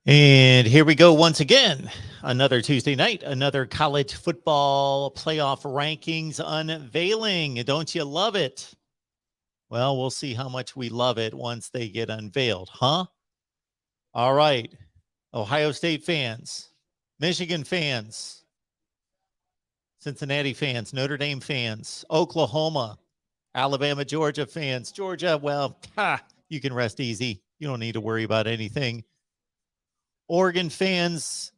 And here we go once again. Another Tuesday night, another college football playoff rankings unveiling. Don't you love it? Well, we'll see how much we love it once they get unveiled, huh? All right. Ohio State fans, Michigan fans, Cincinnati fans, Notre Dame fans, Oklahoma, Alabama, Georgia fans. Georgia, well, you can rest easy. You don't need to worry about anything. Oregon fans,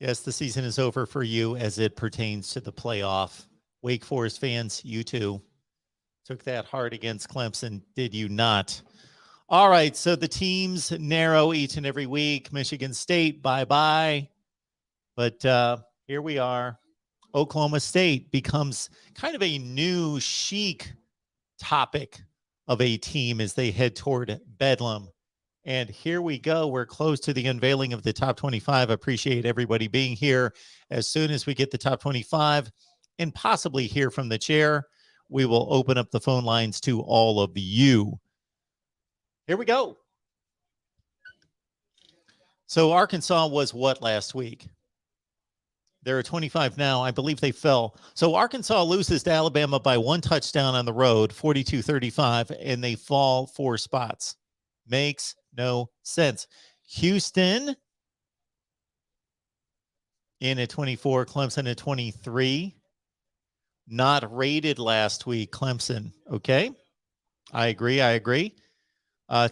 yes, the season is over for you as it pertains to the playoff. Wake Forest fans, you too. Took that hard against Clemson, did you not? All right, so the teams narrow each and every week. Michigan State, bye-bye. But here we are. Oklahoma State becomes kind of a new chic topic of a team as they head toward Bedlam. And here we go. We're close to the unveiling of the top 25. Appreciate everybody being here. As soon as we get the top 25 and possibly hear from the chair, we will open up the phone lines to all of you. Here we go. So Arkansas was what last week? They're at 25 now. I believe they fell. So Arkansas loses to Alabama by one touchdown on the road, 42-35, and they fall 4 spots. Makes no sense. Houston in at 24, Clemson at 23. Not rated last week, Clemson. Okay. I agree.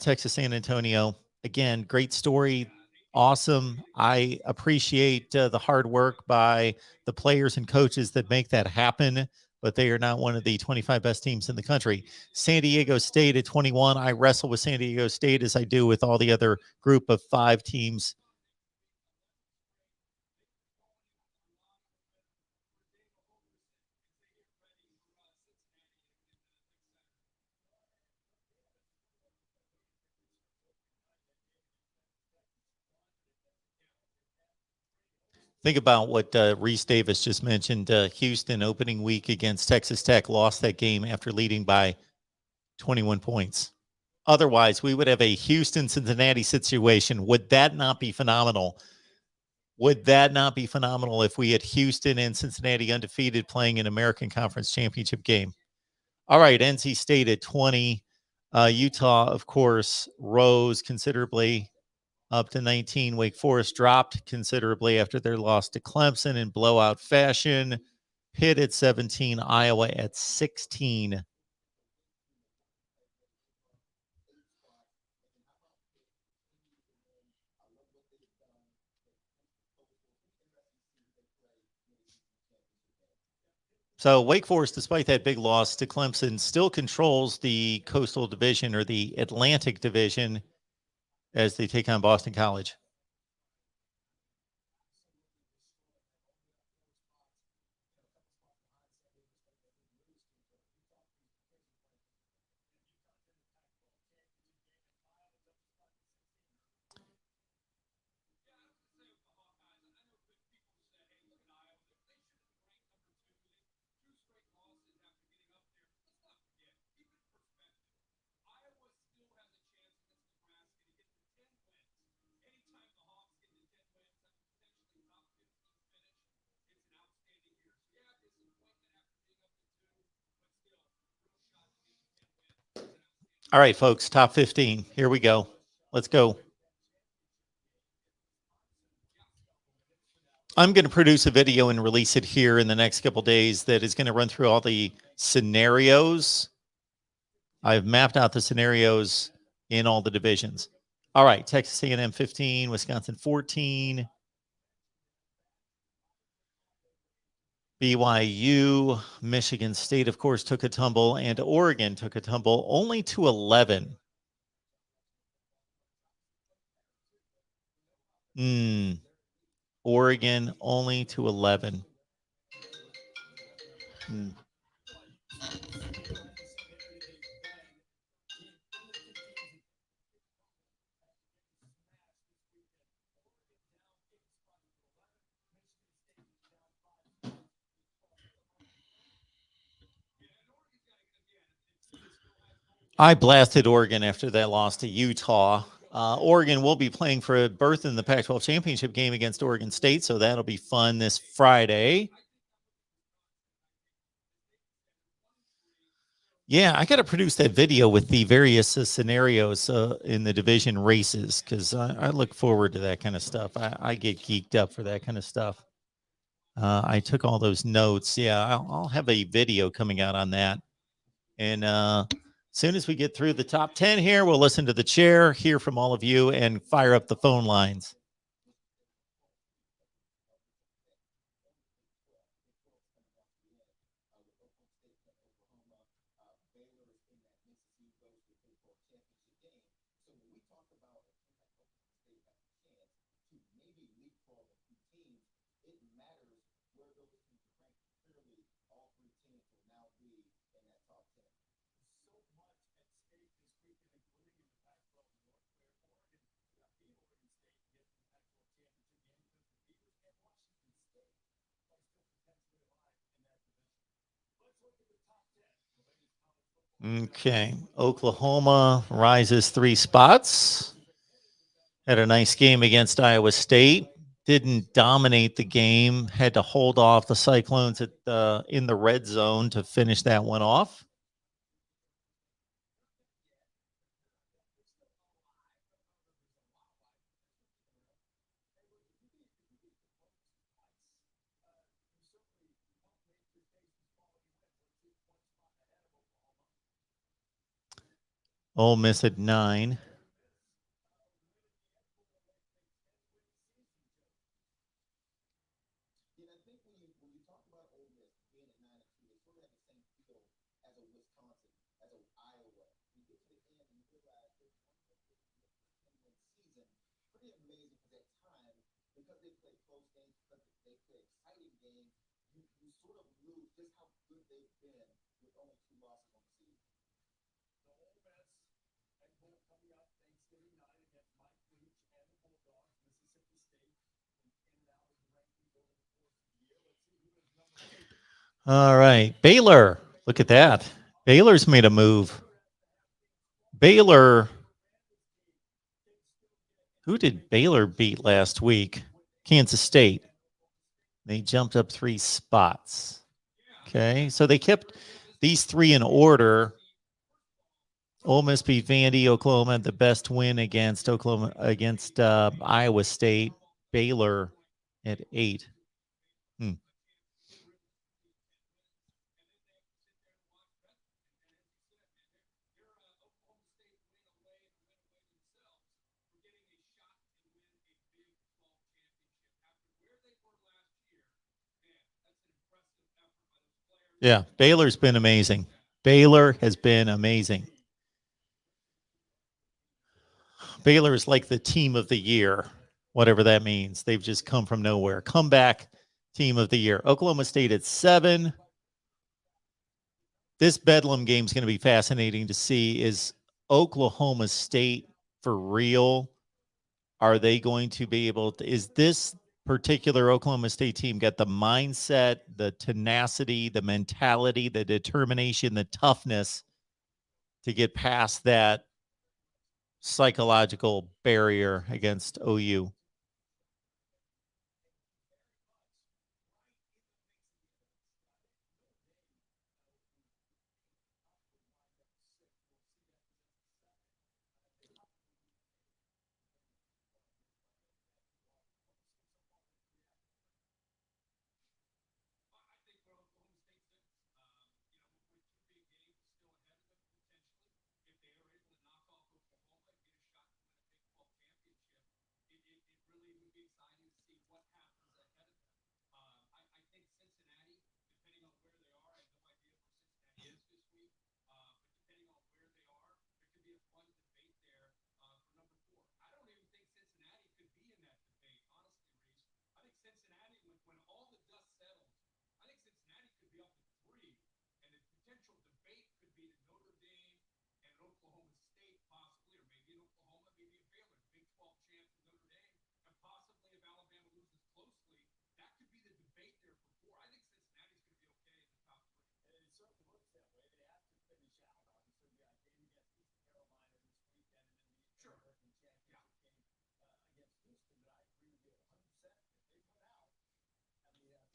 Texas, San Antonio. Again, great story. Awesome. I appreciate the hard work by the players and coaches that make that happen, but they are not one of the 25 best teams in the country. San Diego State at 21. I wrestle with San Diego State as I do with all the other group of 5 teams. Think about what Reese Davis just mentioned. Houston opening week against Texas Tech lost that game after leading by 21 points. Otherwise, we would have a Houston-Cincinnati situation. Would that not be phenomenal? Would that not be phenomenal if we had Houston and Cincinnati undefeated playing an American Conference Championship game? All right, NC State at 20. Utah, of course, rose considerably up to 19. Wake Forest dropped considerably after their loss to Clemson in blowout fashion. Pitt at 17. Iowa at 16. So Wake Forest, despite that big loss to Clemson, still controls the Coastal Division or the Atlantic Division as they take on Boston College. All right, folks, top 15. Here we go. Let's go. I'm going to produce a video and release it here in the next couple days that is going to run through all the scenarios. I've mapped out the scenarios in all the divisions. All right, Texas A&M 15, Wisconsin 14, BYU, Michigan State, of course, took a tumble, and Oregon took a tumble only to 11. Oregon only to 11. I blasted Oregon after that loss to Utah. Oregon will be playing for a berth in the Pac-12 championship game against Oregon State, so that'll be fun this Friday. Yeah, I got to produce that video with the various scenarios in the division races because I look forward to that kind of stuff. I get geeked up for that kind of stuff. I took all those notes. Yeah, I'll have a video coming out on that. And as soon as we get through the top 10 here, we'll listen to the chair, hear from all of you, and fire up the phone lines. Okay. Oklahoma rises 3 spots. Had a nice game against Iowa State. Didn't dominate the game. Had to hold off the Cyclones in the red zone to finish that one off. Ole Miss at 9. All right. Baylor. Look at that. Baylor's made a move. Baylor. Who did Baylor beat last week? Kansas State. They jumped up 3 spots. Okay. So they kept these 3 in order. Ole Miss beat Vandy. Oklahoma had the best win against Iowa State. Baylor at 8. Yeah, Baylor's been amazing. Baylor has been amazing. Baylor is like the team of the year, whatever that means. They've just come from nowhere. Comeback team of the year. Oklahoma State at 7. This Bedlam game is going to be fascinating to see. Is Oklahoma State for real? Are they going to be able to? Is this particular Oklahoma State team got the mindset, the tenacity, the mentality, the determination, the toughness to get past that psychological barrier against OU?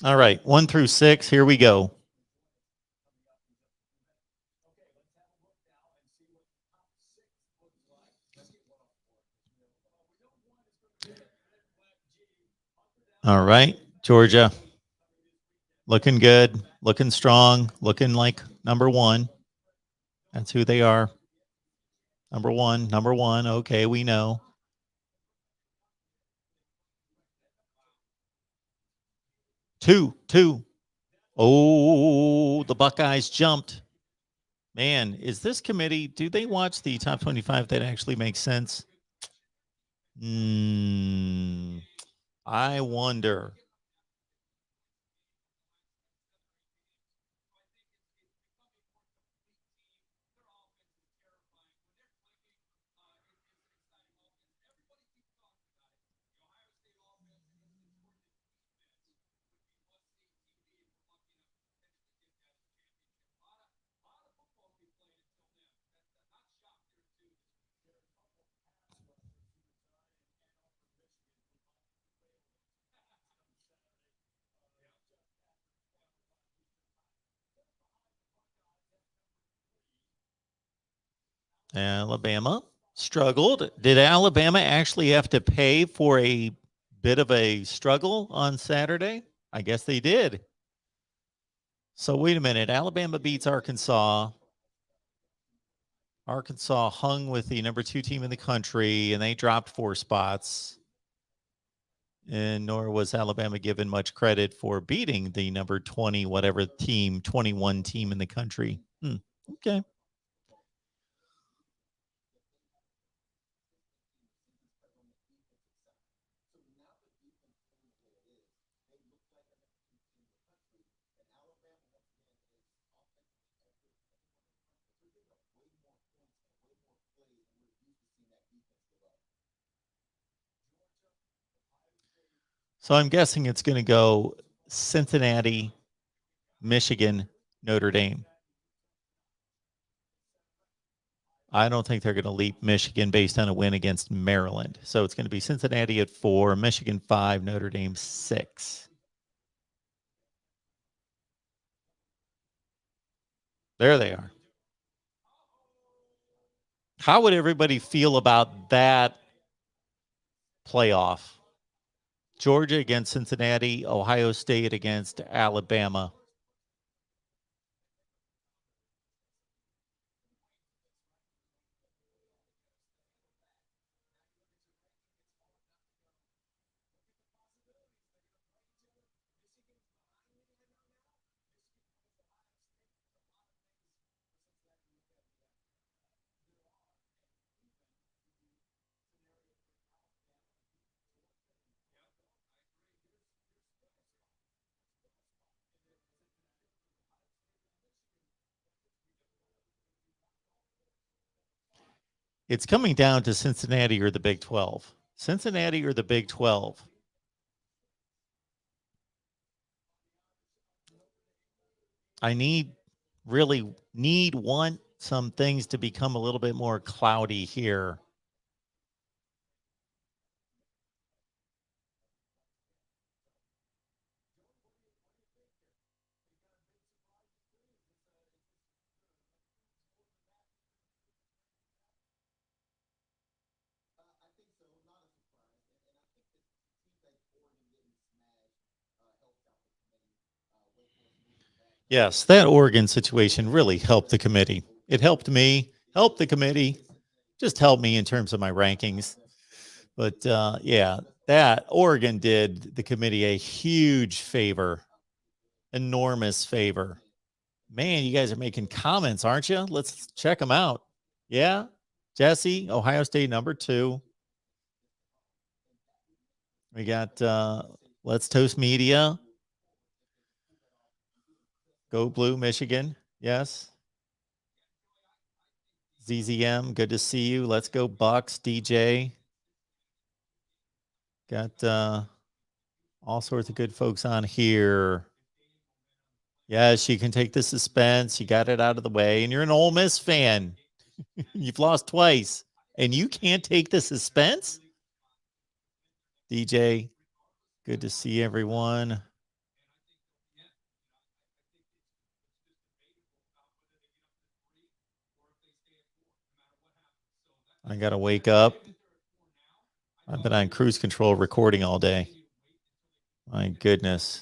All right, 1 through 6. Here we go. All right, Georgia. Looking good, looking strong, looking like number one. That's who they are. Number one. Okay, we know. Two. Oh, the Buckeyes jumped. Man, is this committee, do they watch the top 25 that actually makes sense? I wonder. Alabama struggled. Did Alabama actually have to pay for a bit of a struggle on Saturday? I guess they did. So wait a minute. Alabama beats Arkansas. Arkansas hung with the number 2 team in the country, and they dropped 4 spots. And nor was Alabama given much credit for beating the number 20, whatever team, 21 team in the country. Okay. So I'm guessing it's going to go Cincinnati, Michigan, Notre Dame. I don't think they're going to leap Michigan based on a win against Maryland. So it's going to be Cincinnati at 4, Michigan 5, Notre Dame 6. There they are. How would everybody feel about that playoff? Georgia against Cincinnati, Ohio State against Alabama. It's coming down to Cincinnati or the Big 12. Cincinnati or the Big 12. I want some things to become a little bit more cloudy here. Yes, that Oregon situation really helped the committee. It helped me, helped the committee, just helped me in terms of my rankings. But yeah, that Oregon did the committee a huge favor, enormous favor. Man, you guys are making comments, aren't you? Let's check them out. Yeah, Jesse, Ohio State number 2. We got Let's Toast Media. Go Blue, Michigan. Yes. ZZM, good to see you. Let's go Bucks, DJ. Got all sorts of good folks on here. Yes, you can take the suspense. You got it out of the way. And you're an Ole Miss fan. You've lost twice. And you can't take the suspense? DJ, good to see everyone. I got to wake up. I've been on cruise control recording all day. My goodness.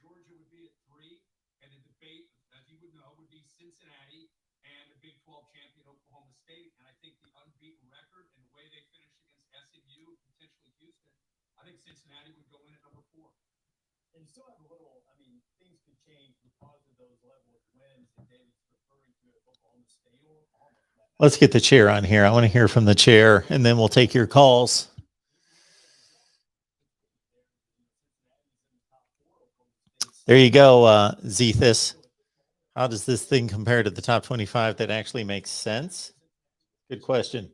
Georgia would be at 3, and the debate, as you would know, would be Cincinnati and the Big 12 champion Oklahoma State. And I think the unbeaten record and the way they finished against SMU, potentially Houston, I think Cincinnati would go in at number 4. And you still have a little, I mean, things could change because of those level of wins that David's referring to at Oklahoma State. Let's get the chair on here. I want to hear from the chair, and then we'll take your calls. There you go, Zethus. How does this thing compare to the top 25 that actually makes sense? Good question.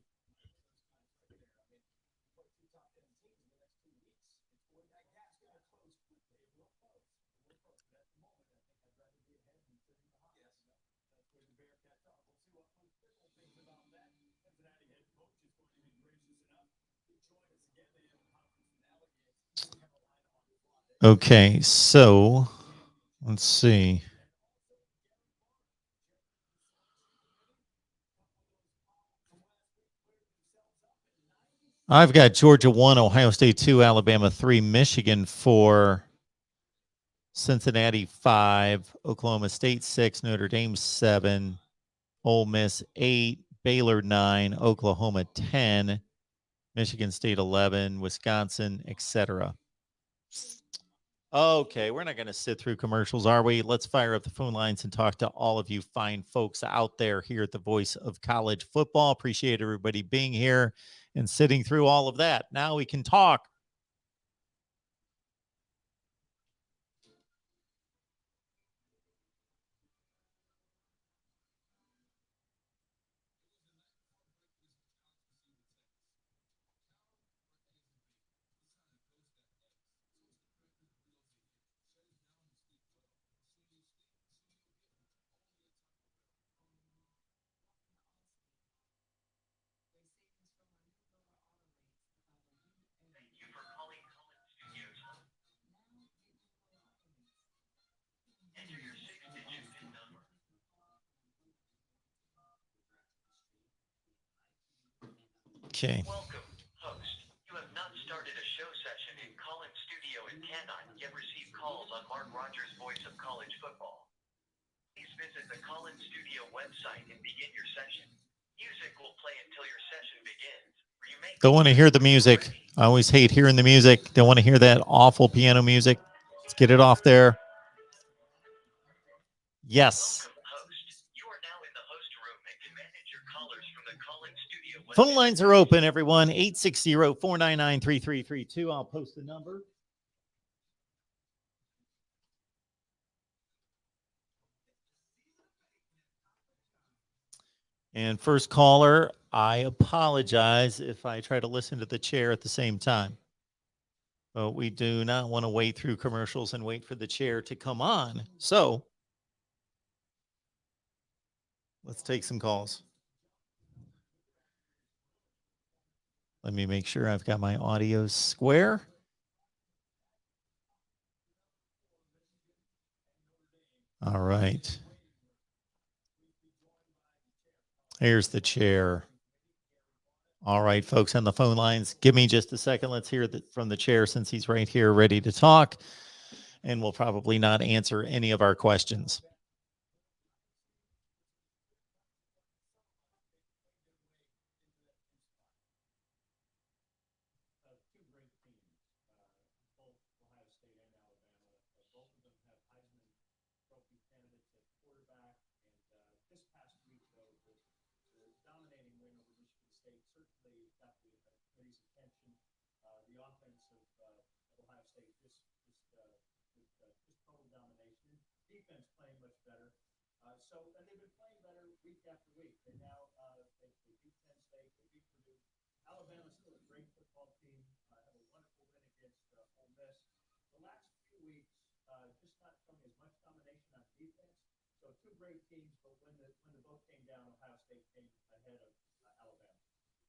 Okay, so let's see. I've got Georgia 1, Ohio State 2, Alabama 3, Michigan 4, Cincinnati 5, Oklahoma State 6, Notre Dame 7, Ole Miss 8, Baylor 9, Oklahoma 10, Michigan State 11, Wisconsin, etc. Okay, we're not going to sit through commercials, are we? Let's fire up the phone lines and talk to all of you fine folks out there here at the Voice of College Football. Appreciate everybody being here and sitting through all of that. Now we can talk. Okay. Welcome, host. You have not started a show session in Collins Studio and cannot yet receive calls on Mark Rogers' Voice of College Football. Please visit the Collins Studio website and begin your session. Music will play until your session begins. Don't want to hear the music. I always hate hearing the music. Don't want to hear that awful piano music. Let's get it off there. Yes. Phone lines are open, everyone. 860-499-3332. I'll post the number. And first caller, I apologize if I try to listen to the chair at the same time. But we do not want to wait through commercials and wait for the chair to come on. So let's take some calls. Let me make sure I've got my audio square. All right. Here's the chair. All right, folks on the phone lines, give me just a second. Let's hear from the chair since he's right here ready to talk. And we'll probably not answer any of our questions. State certainly got the committee's attention. The offense of Ohio State just total domination. Defense playing much better. And they've been playing better week after week. And now they beat Penn State, they beat Purdue. Alabama's still a great football team. Have a wonderful win against Ole Miss. The last few weeks, just not showing as much domination on defense. So two great teams, but when the vote came down, Ohio State came ahead of Alabama.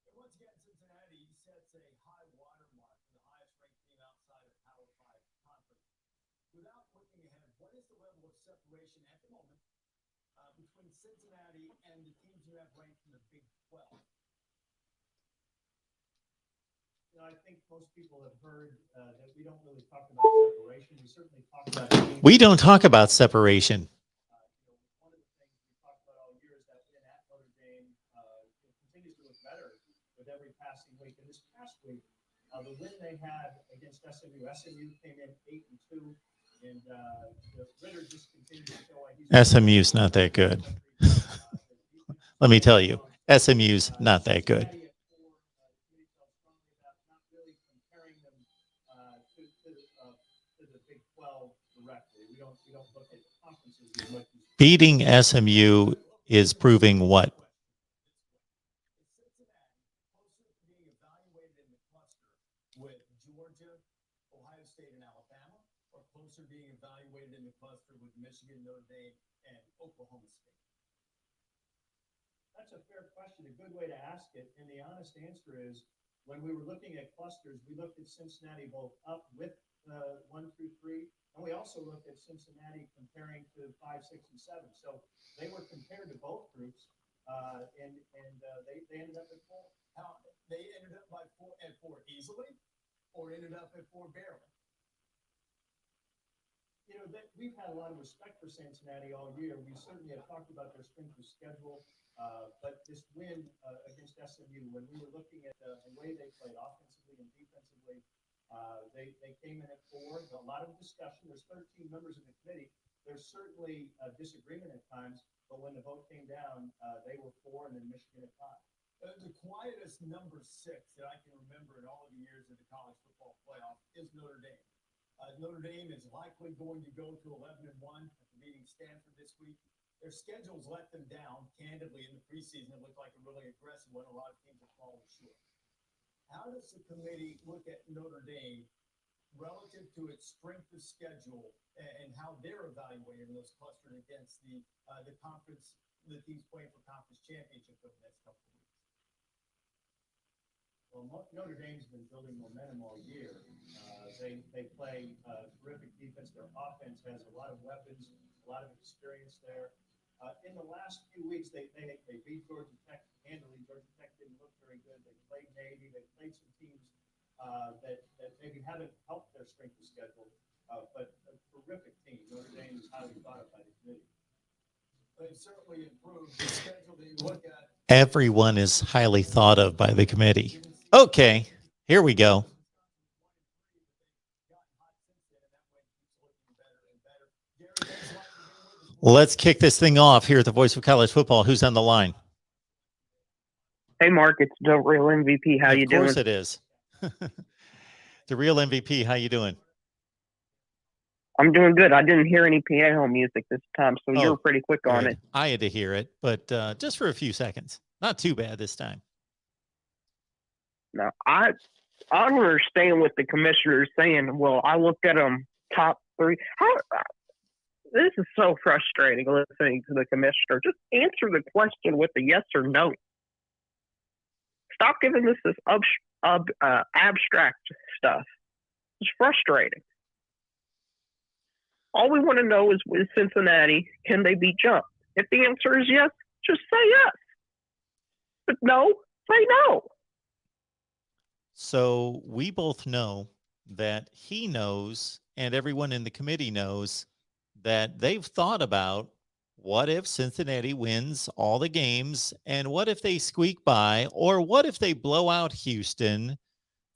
And once again, Cincinnati sets a high water mark for the highest ranked team outside of Power 5 conference. Without looking ahead, what is the level of separation at the moment between Cincinnati and the teams you have ranked in the Big 12? I think most people have heard that we don't really talk about separation. We certainly talk about teams. We don't talk about separation. One of the things we talked about all year is that win at Notre Dame continues to look better with every passing week. And this past week, the win they had against SMU came in 8-2, and Ritter just continues to show like he's SMU's not that good. Let me tell you, SMU's not that good. Beating SMU is proving what? Being evaluated in the cluster with Georgia, Ohio State, and Alabama, or closer being evaluated in the cluster with Michigan, Notre Dame, and Oklahoma State? That's a fair question, a good way to ask it. And the honest answer is, when we were looking at clusters, we looked at Cincinnati both up with 1 through 3, and we also looked at Cincinnati comparing to 5, 6, and 7. So they were compared to both groups, and they ended up at 4. How they ended up by 4 easily, or ended up at 4 barely? We've had a lot of respect for Cincinnati all year. We certainly have talked about their strength of schedule, but this win against SMU, when we were looking at the way they played offensively and defensively, they came in at 4. A lot of discussion. There's 13 members of the committee. There's certainly a disagreement at times, but when the vote came down, they were 4, and then Michigan at 5. The quietest number 6 that I can remember in all of the years of the college football playoff is Notre Dame. Notre Dame is likely going to go to 11-1 after beating Stanford this week. Their schedules let them down, candidly, in the preseason. It looked like a really aggressive one. A lot of teams have fallen short. How does the committee look at Notre Dame relative to its strength of schedule and how they're evaluating those clustered against the conference, the teams playing for conference championship over the next couple of weeks? Well, Notre Dame's been building momentum all year. They play terrific defense. Their offense has a lot of weapons, a lot of experience there. In the last few weeks, they beat Georgia Tech handily. Georgia Tech didn't look very good. They played Navy. They played some teams that maybe haven't helped their strength of schedule, but a terrific team. Notre Dame is highly thought of by the committee. They've certainly improved the schedule that you look at. Everyone is highly thought of by the committee. Okay, here we go. Let's kick this thing off here at the Voice of College Football. Who's on the line? Hey, Mark, it's the real MVP. How you doing? Of course it is. The real MVP. How you doing? I'm doing good. I didn't hear any piano music this time, so you were pretty quick on Good. it. I had to hear it, but just for a few seconds. Not too bad this time. No, I understand what the commissioner is saying. Well, I looked at them top 3. This is so frustrating listening to the commissioner. Just answer the question with a yes or no. Stop giving this abstract stuff. It's frustrating. All we want to know is with Cincinnati, can they be jumped? If the answer is yes, just say yes. But no, say no. So we both know that he knows, and everyone in the committee knows, that they've thought about what if Cincinnati wins all the games, and what if they squeak by, or what if they blow out Houston,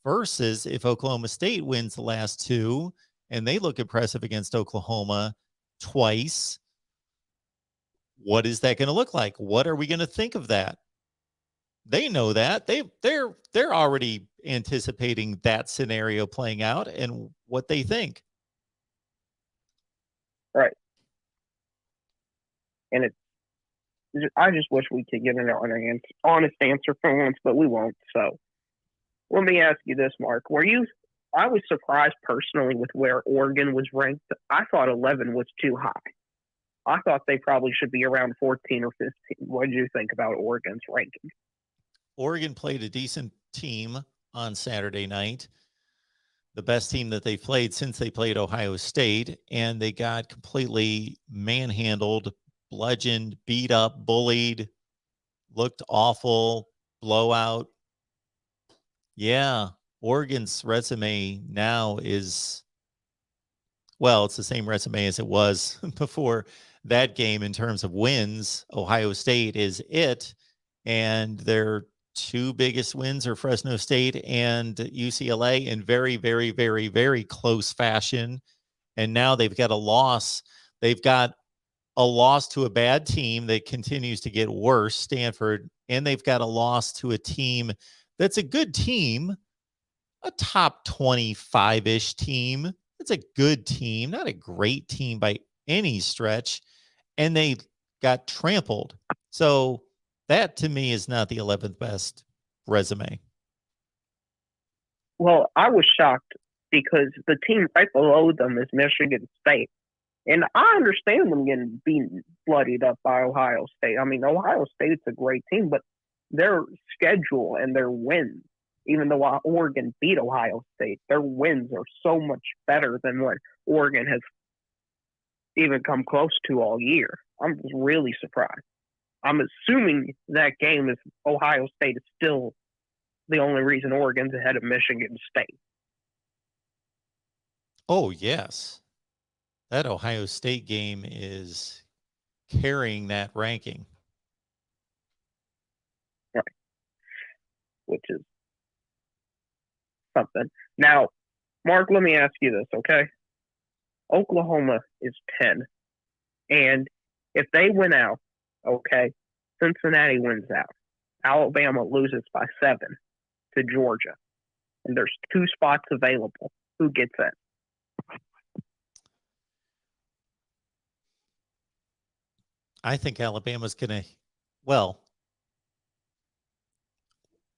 versus if Oklahoma State wins the last 2 and they look impressive against Oklahoma twice. What is that going to look like? What are we going to think of that? They know that. They're already anticipating that scenario playing out and what they think. Right. And I just wish we could get an honest answer for once, but we won't. So let me ask you this, Mark. I was surprised personally with where Oregon was ranked. I thought 11 was too high. I thought they probably should be around 14 or 15. What did you think about Oregon's ranking? Oregon played a decent team on Saturday night, the best team that they played since they played Ohio State, and they got completely manhandled, bludgeoned, beat up, bullied, looked awful, blowout. Yeah, Oregon's resume now is, well, it's the same resume as it was before that game in terms of wins. Ohio State is it, and their two biggest wins are Fresno State and UCLA in very, very, very, very close fashion. And now they've got a loss. They've got a loss to a bad team that continues to get worse, Stanford, and they've got a loss to a team that's a good team, a top 25-ish team. It's a good team, not a great team by any stretch. And they got trampled. So that to me is not the 11th best resume. Well, I was shocked because the team right below them is Michigan State. And I understand them getting being bloodied up by Ohio State. I mean, Ohio State's a great team, but their schedule and their wins, even though Oregon beat Ohio State, their wins are so much better than what Oregon has even come close to all year. I'm really surprised. I'm assuming that game is Ohio State is still the only reason Oregon's ahead of Michigan State. Oh, yes. That Ohio State game is carrying that ranking. Right. Which is something. Now, Mark, let me ask you this, okay? Oklahoma is 10. And if they win out, okay, Cincinnati wins out. Alabama loses by 7 to Georgia. And there's 2 spots available. Who gets in? I think Alabama's going to, well,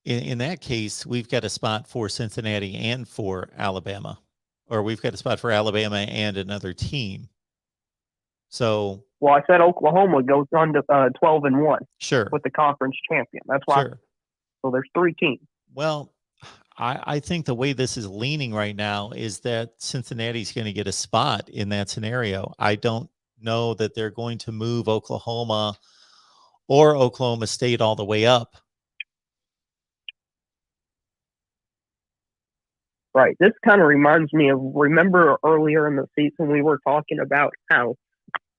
in that case, we've got a spot for Cincinnati and for Alabama, or we've got a spot for Alabama and another team. So, well, I said Oklahoma goes on to 12-1. Sure. With the conference champion. That's why. Sure. So there's 3 teams. Well, I think the way this is leaning right now is that Cincinnati's going to get a spot in that scenario. I don't know that they're going to move Oklahoma or Oklahoma State all the way up. Right. This kind of reminds me of, remember earlier in the season we were talking about how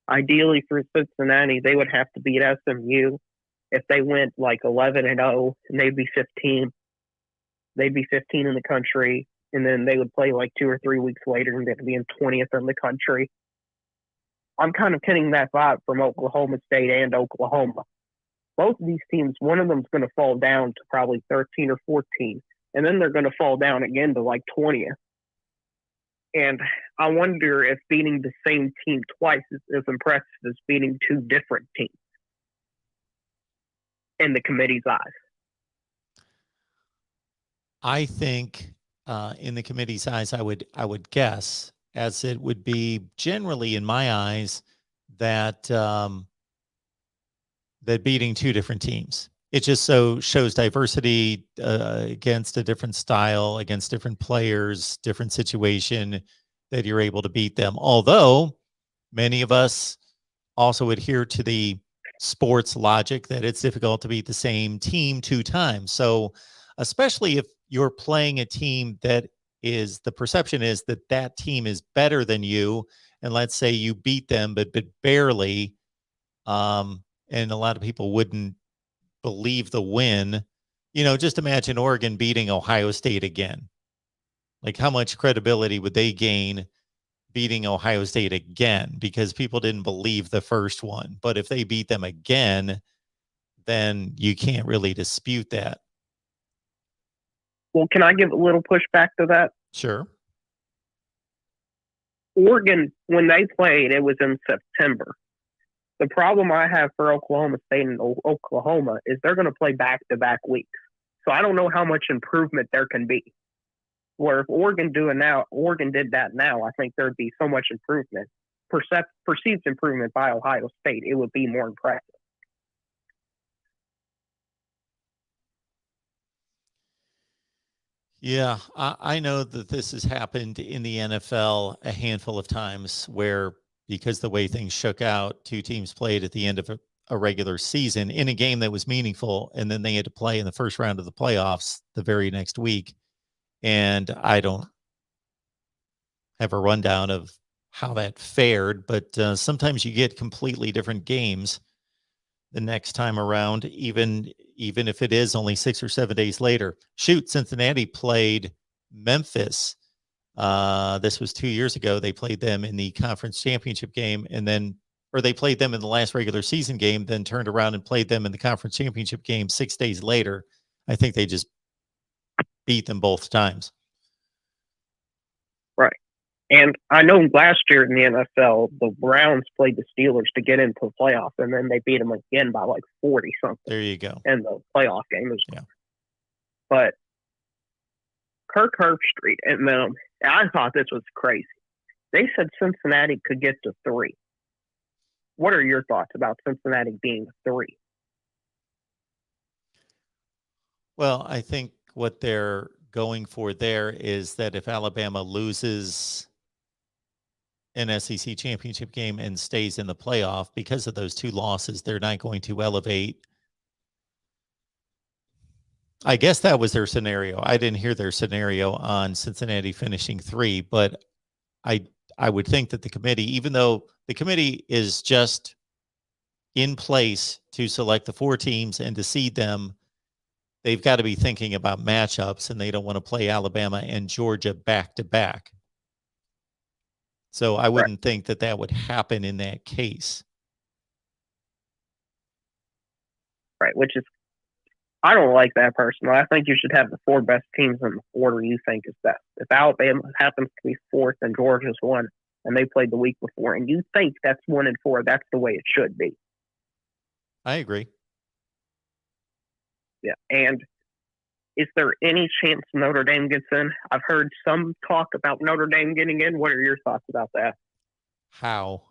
ideally for Cincinnati they would have to beat SMU. If they went like 11-0 and they'd be 15. They'd be 15 in the country, and then they would play like 2 or 3 weeks later and they'd be in 20th in the country. I'm kind of getting that vibe from Oklahoma State and Oklahoma. Both of these teams, one of them's going to fall down to probably 13 or 14, and then they're going to fall down again to like 20th. And I wonder if beating the same team twice is as impressive as beating 2 different teams in the committee's eyes. I think in the committee's eyes, I would guess, as it would be generally in my eyes, that that beating 2 different teams. It just so shows diversity against a different style, against different players, different situation, that you're able to beat them. Although many of us also adhere to the sports logic that it's difficult to beat the same team 2 times. So especially if you're playing a team that is, the perception is that that team is better than you, and let's say you beat them but barely, and a lot of people wouldn't believe the win. You know, just imagine Oregon beating Ohio State again. Like, how much credibility would they gain beating Ohio State again? Because people didn't believe the first one. But if they beat them again, then you can't really dispute that. Well, can I give a little pushback to that? Sure. Oregon, when they played, it was in September. The problem I have for Oklahoma State and Oklahoma is they're going to play back-to-back weeks. So I don't know how much improvement there can be. Where if Oregon did that now, I think there'd be so much improvement, perceived improvement by Ohio State. It would be more impressive. Yeah, I know that this has happened in the NFL a handful of times where, because the way things shook out, two teams played at the end of a regular season in a game that was meaningful, and then they had to play in the first round of the playoffs the very next week. And I don't have a rundown of how that fared, but sometimes you get completely different games the next time around, even if it is only 6 or 7 days later. Shoot, Cincinnati played Memphis. This was 2 years ago. They played them in the conference championship game, or they played them in the last regular season game, then turned around and played them in the conference championship game 6 days later. I think they just beat them both times. Right. And I know last year in the NFL, the Browns played the Steelers to get into the playoff, and then they beat them again by like 40 something. There you go. In the playoff game. Yeah. But Kirk Herbstreit and them, I thought this was crazy. They said Cincinnati could get to 3. What are your thoughts about Cincinnati being 3? Well, I think what they're going for there is that if Alabama loses an SEC championship game and stays in the playoff, because of those 2 losses, they're not going to elevate. I guess that was their scenario. I didn't hear their scenario on Cincinnati finishing 3, but I would think that the committee, even though the committee is just in place to select the 4 teams and to seed them, they've got to be thinking about matchups, and they don't want to play Alabama and Georgia back to back. So I wouldn't think that would happen in that case. Right, which is, I don't like that personally. I think you should have the 4 best teams in the order you think is best. If Alabama happens to be 4th and Georgia's 1, and they played the week before, and you think that's 1 and 4, that's the way it should be. I agree. Yeah, and is there any chance Notre Dame gets in? I've heard some talk about Notre Dame getting in. What are your thoughts about that? How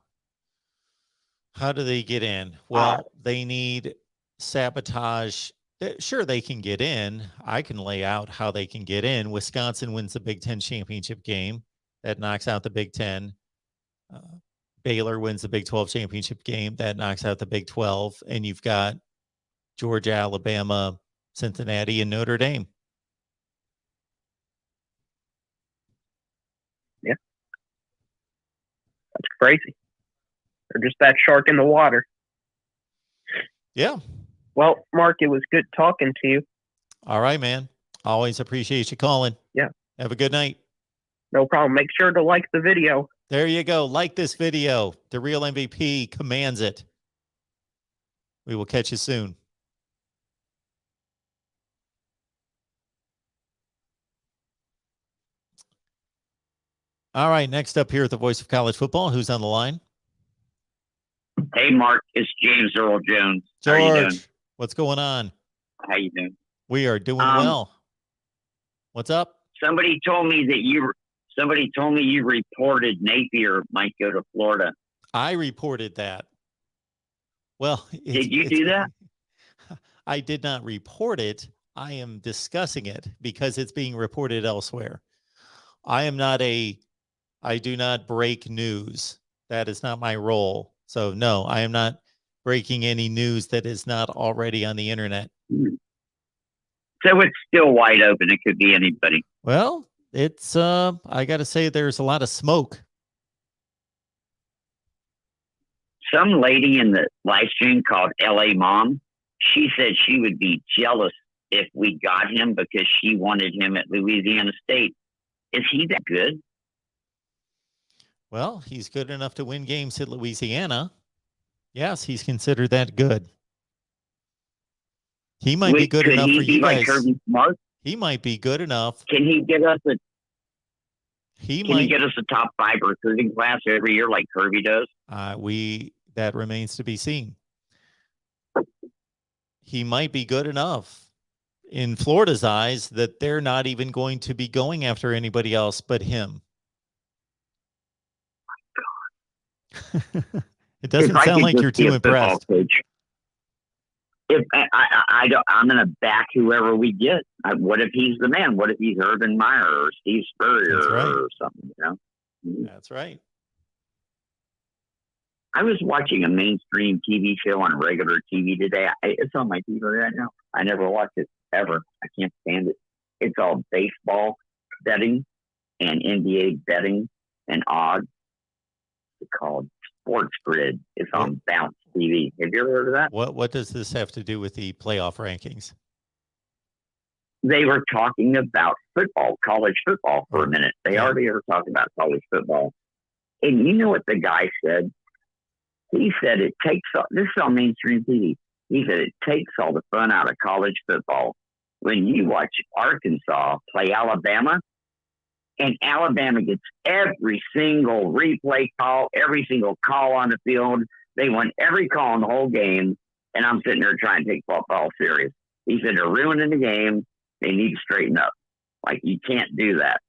do they get in? Well, they need sabotage. Sure, they can get in. I can lay out how they can get in. Wisconsin wins the Big Ten championship game. That knocks out the Big Ten. Baylor wins the Big 12 championship game. That knocks out the Big 12. And you've got Georgia, Alabama, Cincinnati, and Notre Dame. Yeah. That's crazy. They're just that shark in the water. Yeah. Well, Mark, it was good talking to you. All right, man. Always appreciate you calling. Yeah. Have a good night. No problem. Make sure to like the video. There you go. Like this video. The real MVP commands it. We will catch you soon. All right. Next up here at the Voice of College Football, who's on the line? Hey, Mark, it's James Earl Jones. How are you doing? George, what's going on? How you doing? We are doing well. What's up? Somebody told me you reported Napier might go to Florida. I reported that. Well, Did you do that? I did not report it. I am discussing it because it's being reported elsewhere. I do not break news. That is not my role. So no, I am not breaking any news that is not already on the internet. So it's still wide open. It could be anybody. Well, it's I got to say there's a lot of smoke. Some lady in the live stream called LA Mom, she said she would be jealous if we got him because she wanted him at Louisiana State. Is he that good? Well, he's good enough to win games at Louisiana. Yes, he's considered that good. He might be good Could enough he for be you like guys. Kirby Smart? He might be good enough. Can he get us a He Can he might. get us a top 5 recruiting class every year like Kirby does? That remains to be seen. He might be good enough in Florida's eyes that they're not even going to be going after anybody else but him. It doesn't If I sound could like just you're be too a football impressed. coach, if I don't, I'm going to back whoever we get. What if he's the man? What if he's Urban Meyer or Steve Spurrier That's right. or something? You know? That's right. I was watching a mainstream TV show on regular TV today. It's on my TV right now. I never watched it ever. I can't stand it. It's all baseball betting and NBA betting and odds. It's called Sports Grid. It's on Bounce TV. Have you ever heard of that? What does this have to do with the playoff rankings? They were talking about football, college football for a minute. They Yeah. hardly ever talk about college football. And you know what the guy said? He said it takes all, this is on mainstream TV. He said it takes all the fun out of college football when you watch Arkansas play Alabama, and Alabama gets every single replay call, every single call on the field. They won every call in the whole game, and I'm sitting there trying to take football serious. He said they're ruining the game. They need to straighten up. Like, you can't do that.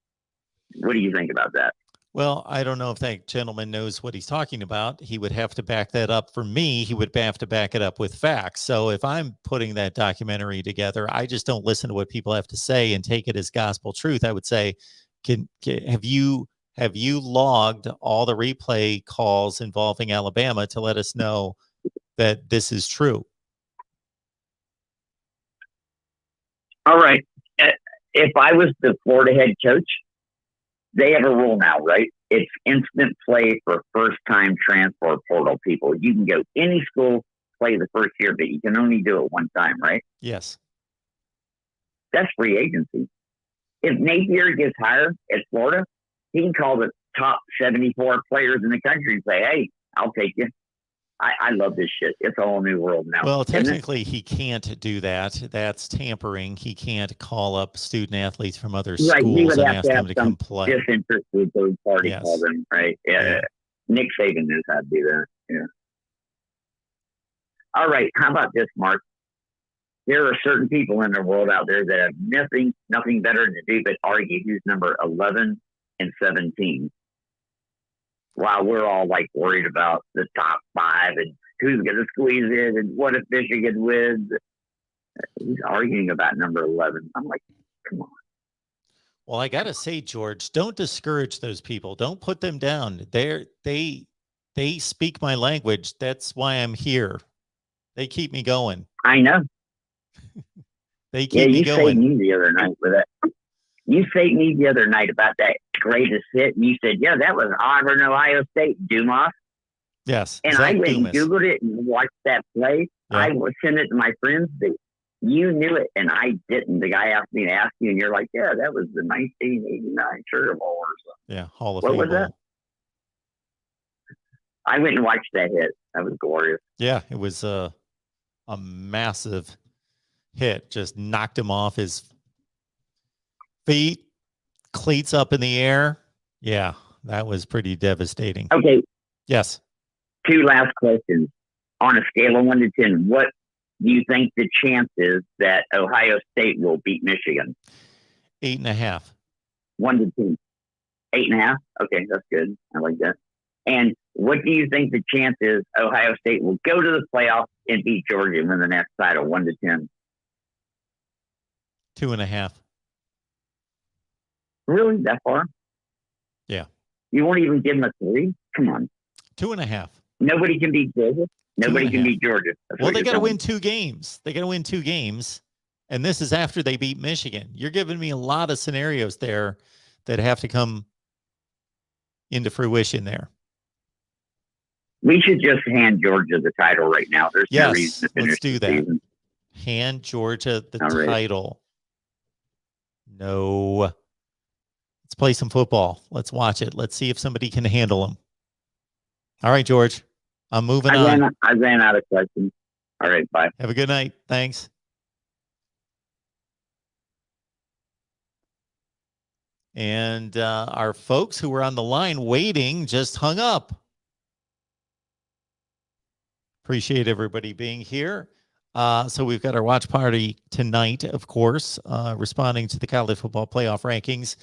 What do you think about that? Well, I don't know if that gentleman knows what he's talking about. He would have to back that up. For me, he would have to back it up with facts. So if I'm putting that documentary together, I just don't listen to what people have to say and take it as gospel truth. I would say, have you logged all the replay calls involving Alabama to let us know that this is true? All right. If I was the Florida head coach, they have a rule now, right? It's instant play for first-time transfer portal people. You can go any school, play the first year, but you can only do it one time, right? Yes. That's free agency. If Napier gets hired at Florida, he can call the top 74 players in the country and say, hey, I'll take you. I love this shit. It's a whole new world now. Well, isn't it? technically, he can't do that. That's tampering. He can't call up student athletes from other Right, he schools would and have ask to them have to some come play. disinterested third party Yes. call them, right? Yeah. Yeah. Nick Saban knows how to do that. Yeah. All right. How about this, Mark? There are certain people in the world out there that have nothing better to do but argue who's number 11 and 17. While we're all like worried about the top 5 and who's going to squeeze in and what if Michigan wins. He's arguing about number 11. I'm like, come on. Well, I gotta say, George, don't discourage those people. Don't put them down. They speak my language. That's why I'm here. They keep me going. I know. They keep me you going. saved me the other night with that. You saved me the other night about that greatest hit, and you said, yeah, that was Auburn, Ohio State, Dumas. Yes. And Zach I went Dumas. and Googled it and watched that play. Yeah. I would send it to my friends, but you knew it, and I didn't. The guy asked me to ask you, and you're like, yeah, that was the 1989 Sugar Bowl or something. Yeah, Hall of What Fame. was that? Bowl. I went and watched that hit. That was glorious. Yeah, it was a massive hit. Just knocked him off his feet, cleats up in the air. Yeah, that was pretty devastating. Okay, Yes. 2 last questions. On a scale of 1 to 10, what do you think the chance is that Ohio State will beat Michigan? 8.5. 1 to 10. 8.5? Okay, that's good. I like that. And what do you think the chance is Ohio State will go to the playoffs and beat Georgia and win the next title? 1 to 10. 2.5. Really? That far? Yeah. You won't even give them a 3? Come on. 2.5. Nobody can beat Georgia. Nobody can 2.5. beat Georgia. That's Well, what they you're got to telling win me. 2 games. They got to win 2 games. And this is after they beat Michigan. You're giving me a lot of scenarios there that have to come into fruition there. We should just hand Georgia the title right now. There's no Yes, reason to finish let's do the that. season. Hand Georgia the All right. title. No. Let's play some football. Let's watch it. Let's see if somebody can handle them. All right, George. I'm moving on. I ran out of questions. All right, bye. Have a good night. Thanks. And our folks who were on the line waiting just hung up. Appreciate everybody being here. So we've got our watch party tonight, of course, responding to the college football playoff rankings.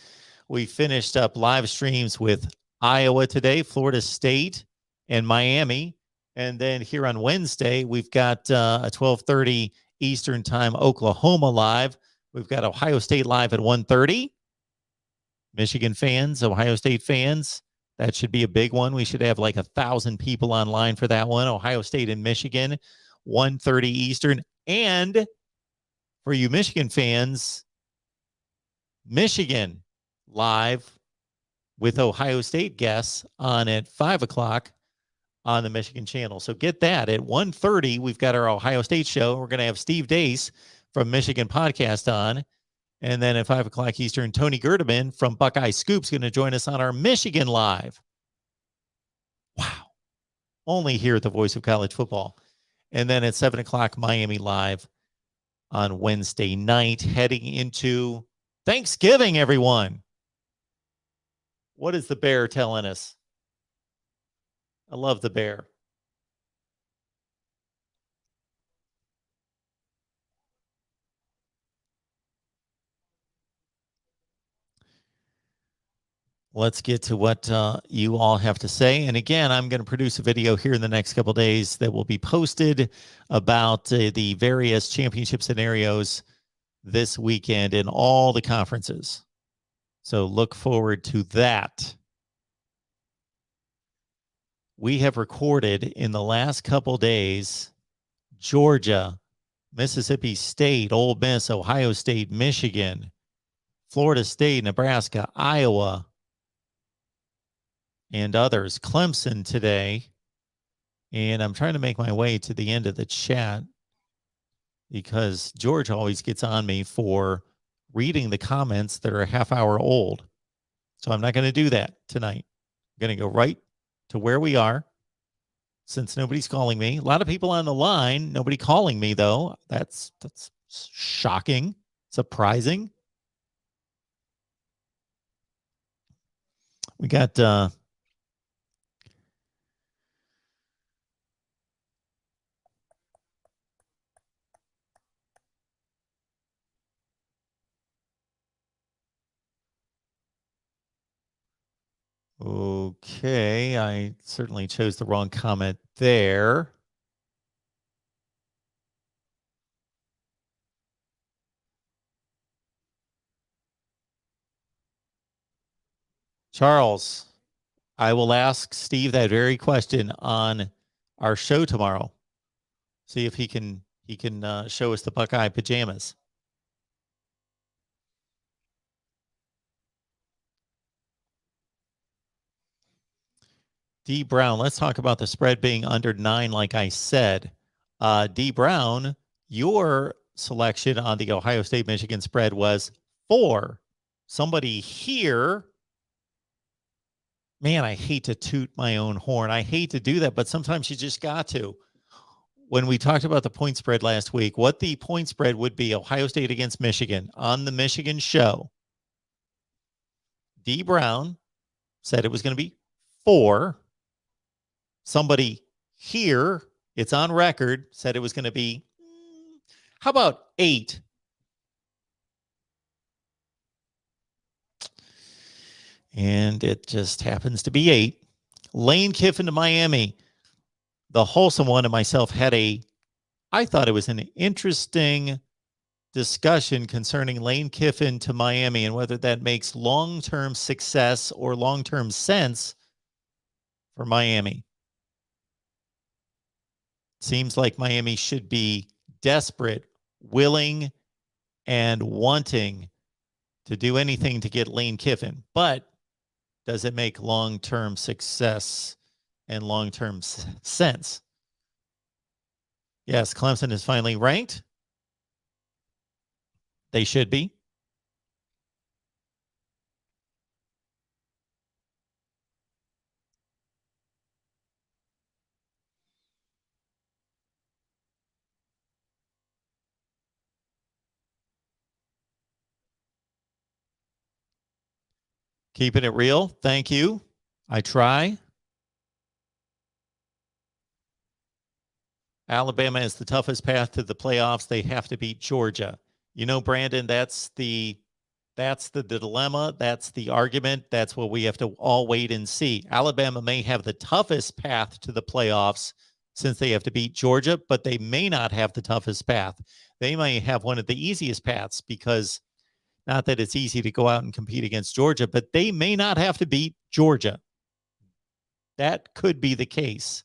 We finished up live streams with Iowa today, Florida State, and Miami. And then here on Wednesday, we've got a 12:30 Eastern Time Oklahoma live. We've got Ohio State live at 1:30. Michigan fans, Ohio State fans, that should be a big one. We should have like 1,000 people online for that one. Ohio State and Michigan, 1:30 Eastern. And for you Michigan fans, Michigan live with Ohio State guests on at 5 o'clock on the Michigan channel. So get that. At 1:30, we've got our Ohio State show. We're going to have Steve Dace from Michigan Podcast on. And then at 5 o'clock Eastern, Tony Gerdeman from Buckeye Scoop's going to join us on our Michigan Live. Wow. Only here at the Voice of College Football. And then at 7 o'clock, Miami Live on Wednesday night, heading into Thanksgiving, everyone. What is the bear telling us? I love the bear. Let's get to what you all have to say. And again, I'm going to produce a video here in the next couple of days that will be posted about the various championship scenarios this weekend in all the conferences. So look forward to that. We have recorded in the last couple days Georgia, Mississippi State, Ole Miss, Ohio State, Michigan, Florida State, Nebraska, Iowa, and others. Clemson today. And I'm trying to make my way to the end of the chat because George always gets on me for reading the comments that are a half hour old. So I'm not going to do that tonight. I'm going to go right to where we are since nobody's calling me. A lot of people on the line, nobody calling me though. That's shocking, surprising. We got okay, I certainly chose the wrong comment there. Charles, I will ask Steve that very question on our show tomorrow. See if he can show us the Buckeye pajamas. D Brown, let's talk about the spread being under 9, like I said. D Brown, your selection on the Ohio State Michigan spread was 4. Somebody here, man, I hate to toot my own horn. I hate to do that, but sometimes you just got to. When we talked about the point spread last week, what the point spread would be Ohio State against Michigan on the Michigan show. D Brown said it was going to be 4. Somebody here, it's on record, said it was going to be, how about 8? And it just happens to be 8. Lane Kiffin to Miami. The Wholesome One and myself had I thought it was an interesting discussion concerning Lane Kiffin to Miami and whether that makes long-term success or long-term sense for Miami. Seems like Miami should be desperate, willing, and wanting to do anything to get Lane Kiffin. But does it make long-term success and long-term sense? Yes, Clemson is finally ranked. They should be. Keeping it real. Thank you. I try. Alabama is the toughest path to the playoffs. They have to beat Georgia. You know, Brandon, that's the dilemma. That's the argument. That's what we have to all wait and see. Alabama may have the toughest path to the playoffs since they have to beat Georgia, but they may not have the toughest path. They may have one of the easiest paths because not that it's easy to go out and compete against Georgia, but they may not have to beat Georgia. That could be the case.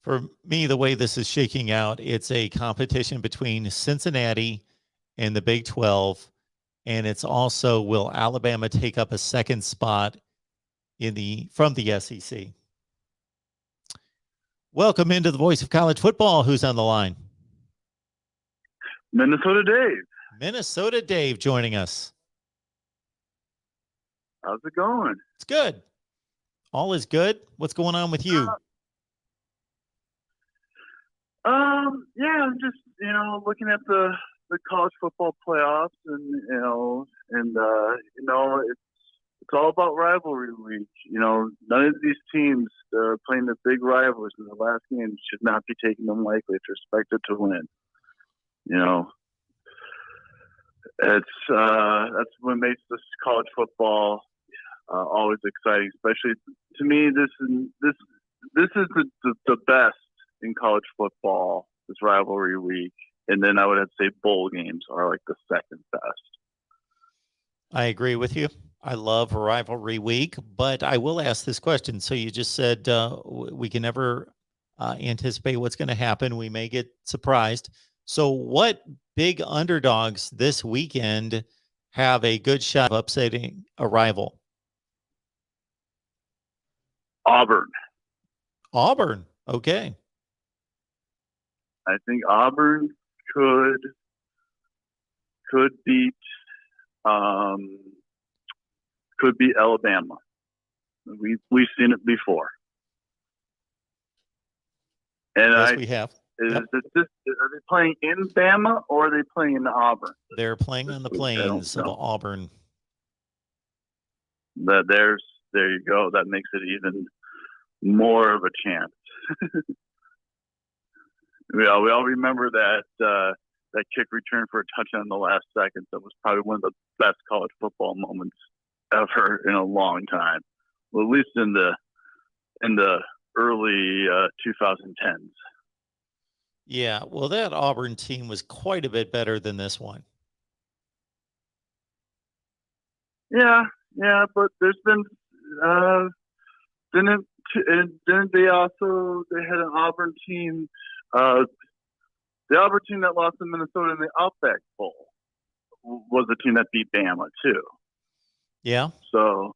For me, the way this is shaking out, it's a competition between Cincinnati and the Big 12. And it's also, will Alabama take up a second spot from the SEC? Welcome into the voice of college football. Who's on the line? Minnesota Dave. Minnesota Dave joining us. How's it going? It's good. All is good. What's going on with you? Yeah, I'm just, looking at the college football playoffs and, it's all about rivalry week. None of these teams that are playing the big rivals in the last game should not be taking them lightly. It's expected to win. That's what makes this college football always exciting. Especially to me, this is the best in college football. This rivalry week, and then I would have to say bowl games are like the second best. I agree with you. I love rivalry week, but I will ask this question. So you just said we can never anticipate what's going to happen. We may get surprised. So what big underdogs this weekend have a good shot of upsetting a rival? Auburn. Auburn. Okay. I think Auburn could beat Alabama. We've seen it before. And yes, we have. Are they playing in Bama or are they playing in Auburn? They're playing on the plains of Auburn. There you go. That makes it even more of a chance. We all remember that kick return for a touchdown in the last second. That was probably one of the best college football moments ever in a long time. Well, at least in the early 2010s. Yeah, well, that Auburn team was quite a bit better than this one. Yeah, but there's been didn't they had an Auburn team. The Auburn team that lost to Minnesota in the Outback Bowl was the team that beat Bama too. Yeah. So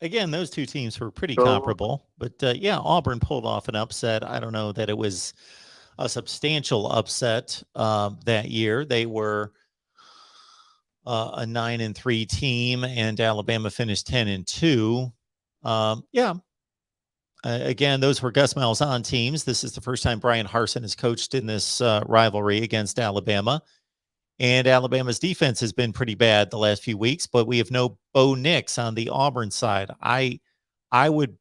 again, those two teams were pretty comparable, but Auburn pulled off an upset. I don't know that it was a substantial upset that year. They were a 9-3 team, and Alabama finished 10-2. Again, those were Gus Malzahn teams. This is the first time Brian Harsin has coached in this rivalry against Alabama. And Alabama's defense has been pretty bad the last few weeks, but we have no Bo Nix on the Auburn side. I would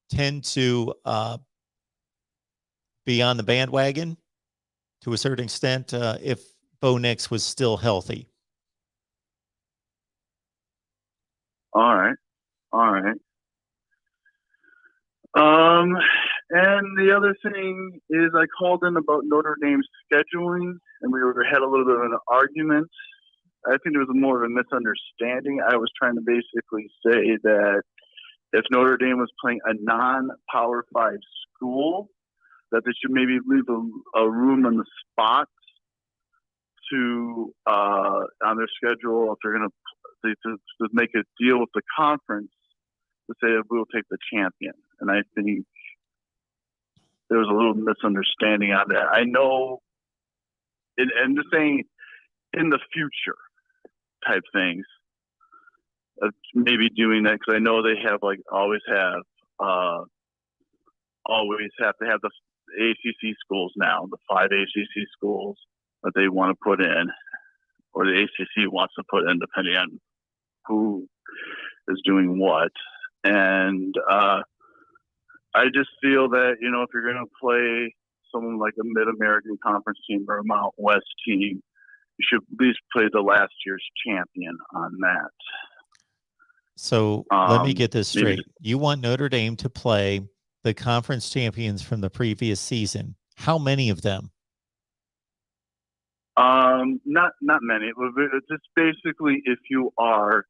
tend to be on the bandwagon to a certain extent if Bo Nix was still healthy. All right. And the other thing is I called in about Notre Dame's scheduling, and we had a little bit of an argument. I think there was more of a misunderstanding. I was trying to basically say that if Notre Dame was playing a non-Power 5 school, that they should maybe leave a room in the spots to on their schedule if they're going to make a deal with the conference to say that we'll take the champion. And I think there was a little misunderstanding on that. I know and just saying in the future type things. Maybe doing that because I know they have always have to have the ACC schools now, the 5 ACC schools that they want to put in, or the ACC wants to put in, depending on who is doing what. And I just feel that, if you're going to play someone like a Mid-American Conference team or a Mountain West team, you should at least play the last year's champion on that. So let me get this straight. You want Notre Dame to play the conference champions from the previous season. How many of them? Not many. It's just basically if you are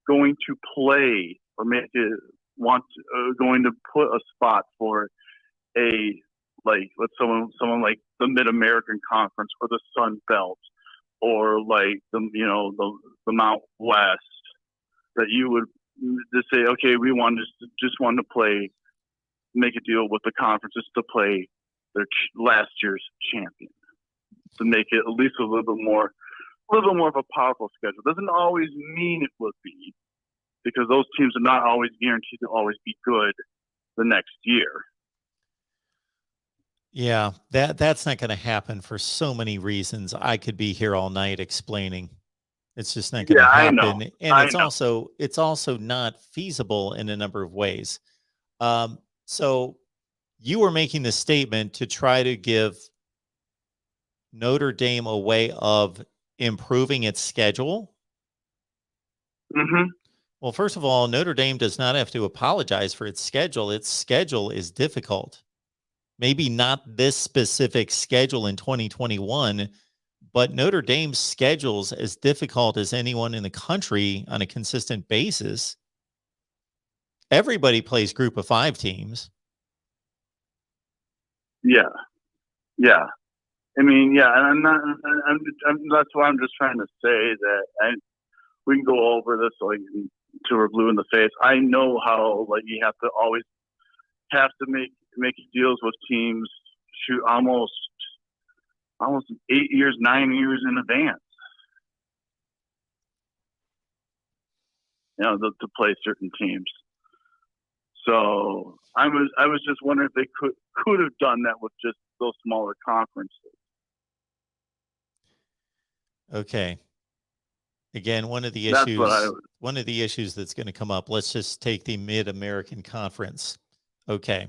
going to play or going to put a spot for someone like the Mid-American Conference or the Sun Belt or the Mount West, that you would just say, okay, we just want to make a deal with the conferences to play their last year's champion, to make it at least a little bit more of a powerful schedule. Doesn't always mean it will be, because those teams are not always guaranteed to always be good the next year. Yeah, that's not going to happen for so many reasons. I could be here all night explaining. It's just not going to happen. I know. And it's also not feasible in a number of ways. So you were making the statement to try to give Notre Dame a way of improving its schedule. Mm-hmm. Well, first of all, Notre Dame does not have to apologize for its schedule. Its schedule is difficult. Maybe not this specific schedule in 2021, but Notre Dame's schedule's as difficult as anyone in the country on a consistent basis. Everybody plays group of 5 teams. Yeah. I mean, and that's why I'm just trying to say that we can go over this till we're blue in the face. I know how you have to always make deals with teams shoot almost 8 years, 9 years in advance. To play certain teams. So I was just wondering if they could have done that with just those smaller conferences. Okay. Again, one of the issues that's going to come up, let's just take the Mid-American Conference. Okay.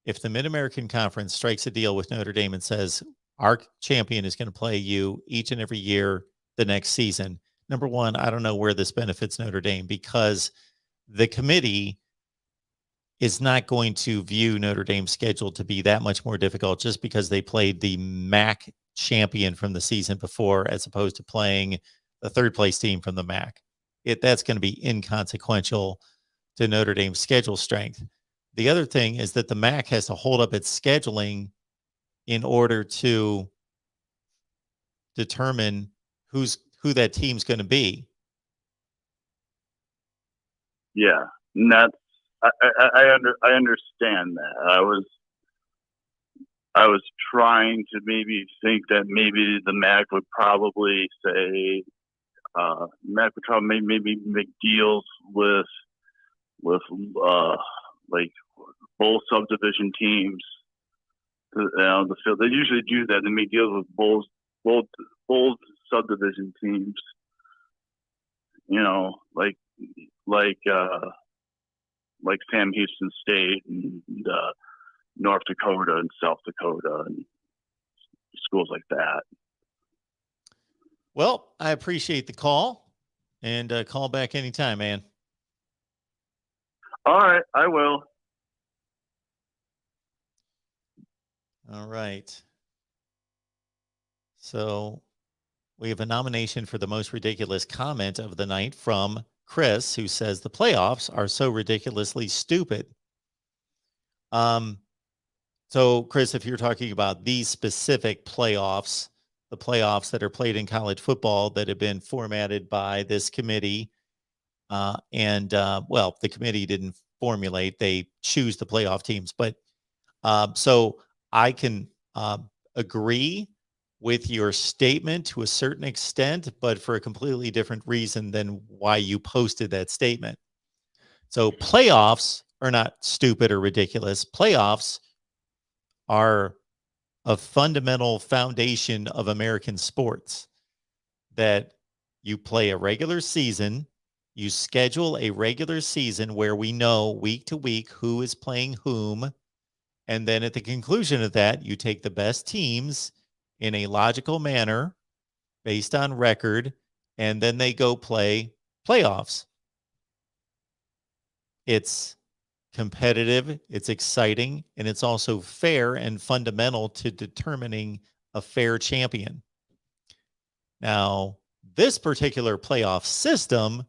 If the Mid-American Conference strikes a deal with Notre Dame and says, our champion is going to play you each and every year the next season, number one, I don't know where this benefits Notre Dame, because the committee is not going to view Notre Dame's schedule to be that much more difficult just because they played the MAC champion from the season before, as opposed to playing the third place team from the MAC. That's going to be inconsequential to Notre Dame's schedule strength. The other thing is that the MAC has to hold up its scheduling in order to determine who that team's going to be. Yeah, and that's I understand that. I was trying to maybe think that maybe the MAC would probably say MAC would probably maybe make deals with both subdivision teams. The field, they usually do that. They make deals with both subdivision teams. Like Sam Houston State and North Dakota and South Dakota and schools like that. Well, I appreciate the call, and call back anytime, man. All right, I will. All right. So we have a nomination for the most ridiculous comment of the night from Chris, who says the playoffs are so ridiculously stupid. So Chris, if you're talking about these specific playoffs, the playoffs that are played in college football that have been formatted by this committee, well, the committee didn't formulate, they choose the playoff teams. But so I can agree with your statement to a certain extent, but for a completely different reason than why you posted that statement. So playoffs are not stupid or ridiculous. Playoffs are a fundamental foundation of American sports, that you play a regular season, you schedule a regular season where we know week to week who is playing whom. And then at the conclusion of that, you take the best teams in a logical manner based on record, and then they go play playoffs. It's competitive, it's exciting, and it's also fair and fundamental to determining a fair champion. Now, this particular playoff system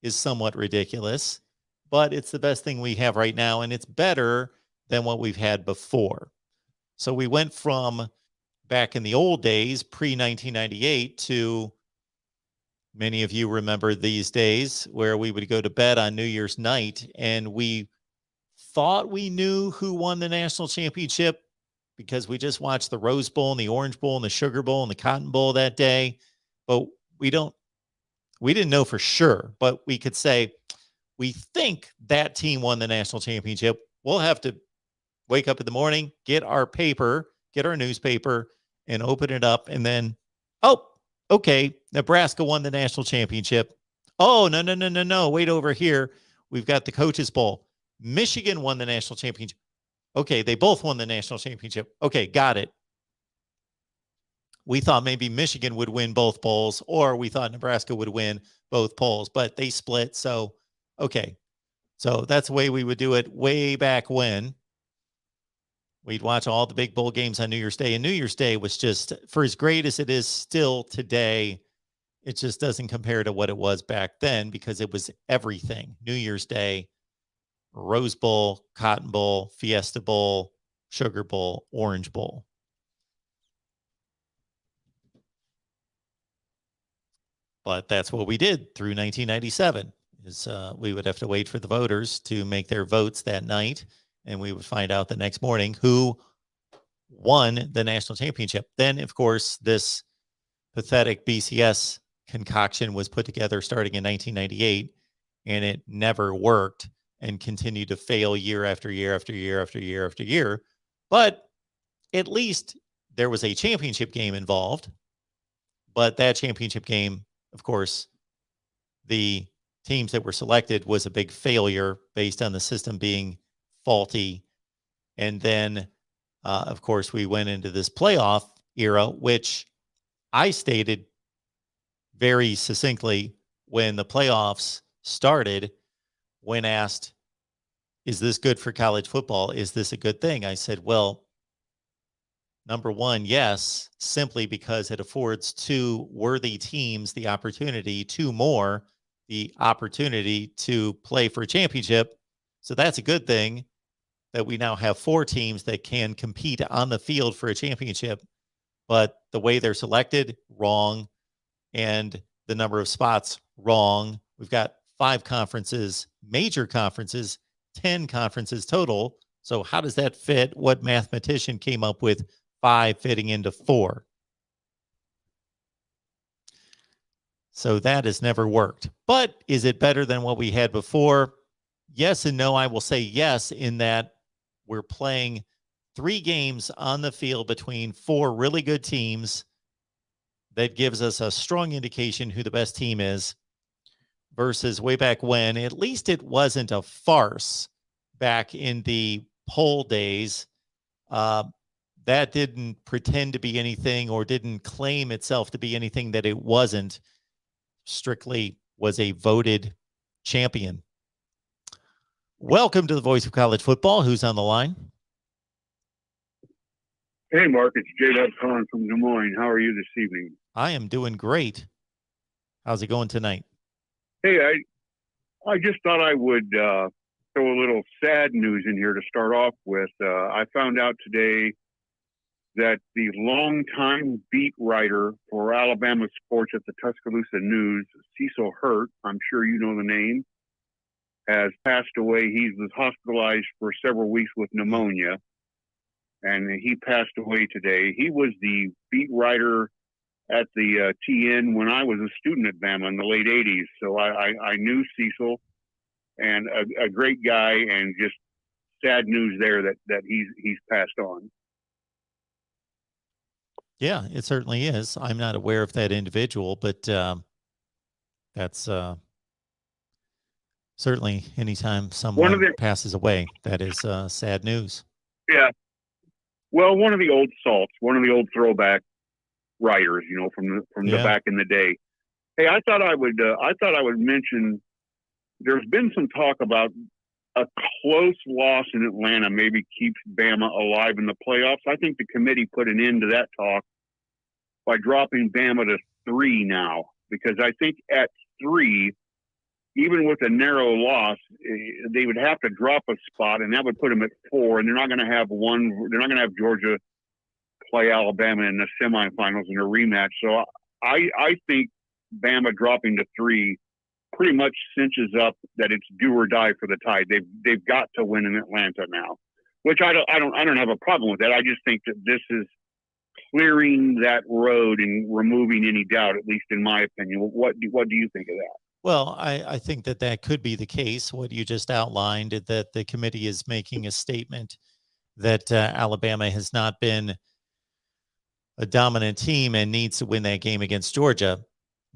is somewhat ridiculous, but it's the best thing we have right now, and it's better than what we've had before. So we went from back in the old days, pre-1998, to many of you remember these days where we would go to bed on New Year's night and we thought we knew who won the national championship because we just watched the Rose Bowl and the Orange Bowl and the Sugar Bowl and the Cotton Bowl that day. But we didn't know for sure, but we could say, we think that team won the national championship. We'll have to wake up in the morning, get our newspaper and open it up. And then, oh, okay, Nebraska won the national championship. Oh, no. Wait, over here, we've got the Coaches Bowl. Michigan won the national championship. Okay, they both won the national championship. Okay, got it. We thought maybe Michigan would win both polls, or we thought Nebraska would win both polls, but they split. So, okay. So that's the way we would do it way back when. We'd watch all the big bowl games on New Year's Day, and New Year's Day was just, for as great as it is still today, it just doesn't compare to what it was back then, because it was everything. New Year's Day, Rose Bowl, Cotton Bowl, Fiesta Bowl, Sugar Bowl, Orange Bowl. But that's what we did through 1997. Is we would have to wait for the voters to make their votes that night, and we would find out the next morning who won the national championship. Then, of course, this pathetic BCS concoction was put together starting in 1998, and it never worked and continued to fail year after year after year after year after year. But at least there was a championship game involved. But that championship game, of course, the teams that were selected was a big failure based on the system being faulty. And then, of course, we went into this playoff era, which I stated very succinctly when the playoffs started. When asked, is this good for college football? Is this a good thing? I said, well, number one, yes, simply because it affords two worthy teams the opportunity, two more, the opportunity to play for a championship. So that's a good thing, that we now have four teams that can compete on the field for a championship. But the way they're selected, wrong. And the number of spots, wrong. We've got 5 conferences, major conferences, 10 conferences total. So how does that fit? What mathematician came up with 5 fitting into 4? So that has never worked. But is it better than what we had before? Yes and no. I will say yes, in that we're playing 3 games on the field between 4 really good teams. That gives us a strong indication who the best team is, versus way back when, at least it wasn't a farce back in the poll days. That didn't pretend to be anything, or didn't claim itself to be anything that it wasn't. Strictly was a voted champion. Welcome to the Voice of College Football. Who's on the line? Hey, Mark, it's J-Dub calling from Des Moines. How are you this evening? I am doing great. How's it going tonight? Hey, I just thought I would throw a little sad news in here to start off with. I found out today that the longtime beat writer for Alabama sports at the Tuscaloosa News, Cecil Hurt, I'm sure you know the name, has passed away. He was hospitalized for several weeks with pneumonia. and he passed away today. He was the beat writer at the TN when I was a student at Bama in the late 80s. So I knew Cecil, and a great guy, and just sad news there that he's passed on. Yeah, it certainly is. I'm not aware of that individual, but that's certainly anytime someone passes away, that is sad news. Yeah. Well, one of the old salts, one of the old throwback writers, you know, from the back in the day. Hey, I thought I would mention, there's been some talk about a close loss in Atlanta maybe keeps Bama alive in the playoffs. I think the committee put an end to that talk by dropping Bama to 3 now, because I think at 3, even with a narrow loss, they would have to drop a spot, and that would put them at 4. And they're not going to have They're not going to have Georgia play Alabama in the semifinals in a rematch. So I think Bama dropping to 3 pretty much cinches up that it's do or die for the Tide. They've got to win in Atlanta now, which I don't have a problem with that. I just think that this is clearing that road and removing any doubt, at least in my opinion. What do you think of that? Well, I think that could be the case. What you just outlined, that the committee is making a statement that Alabama has not been a dominant team and needs to win that game against Georgia.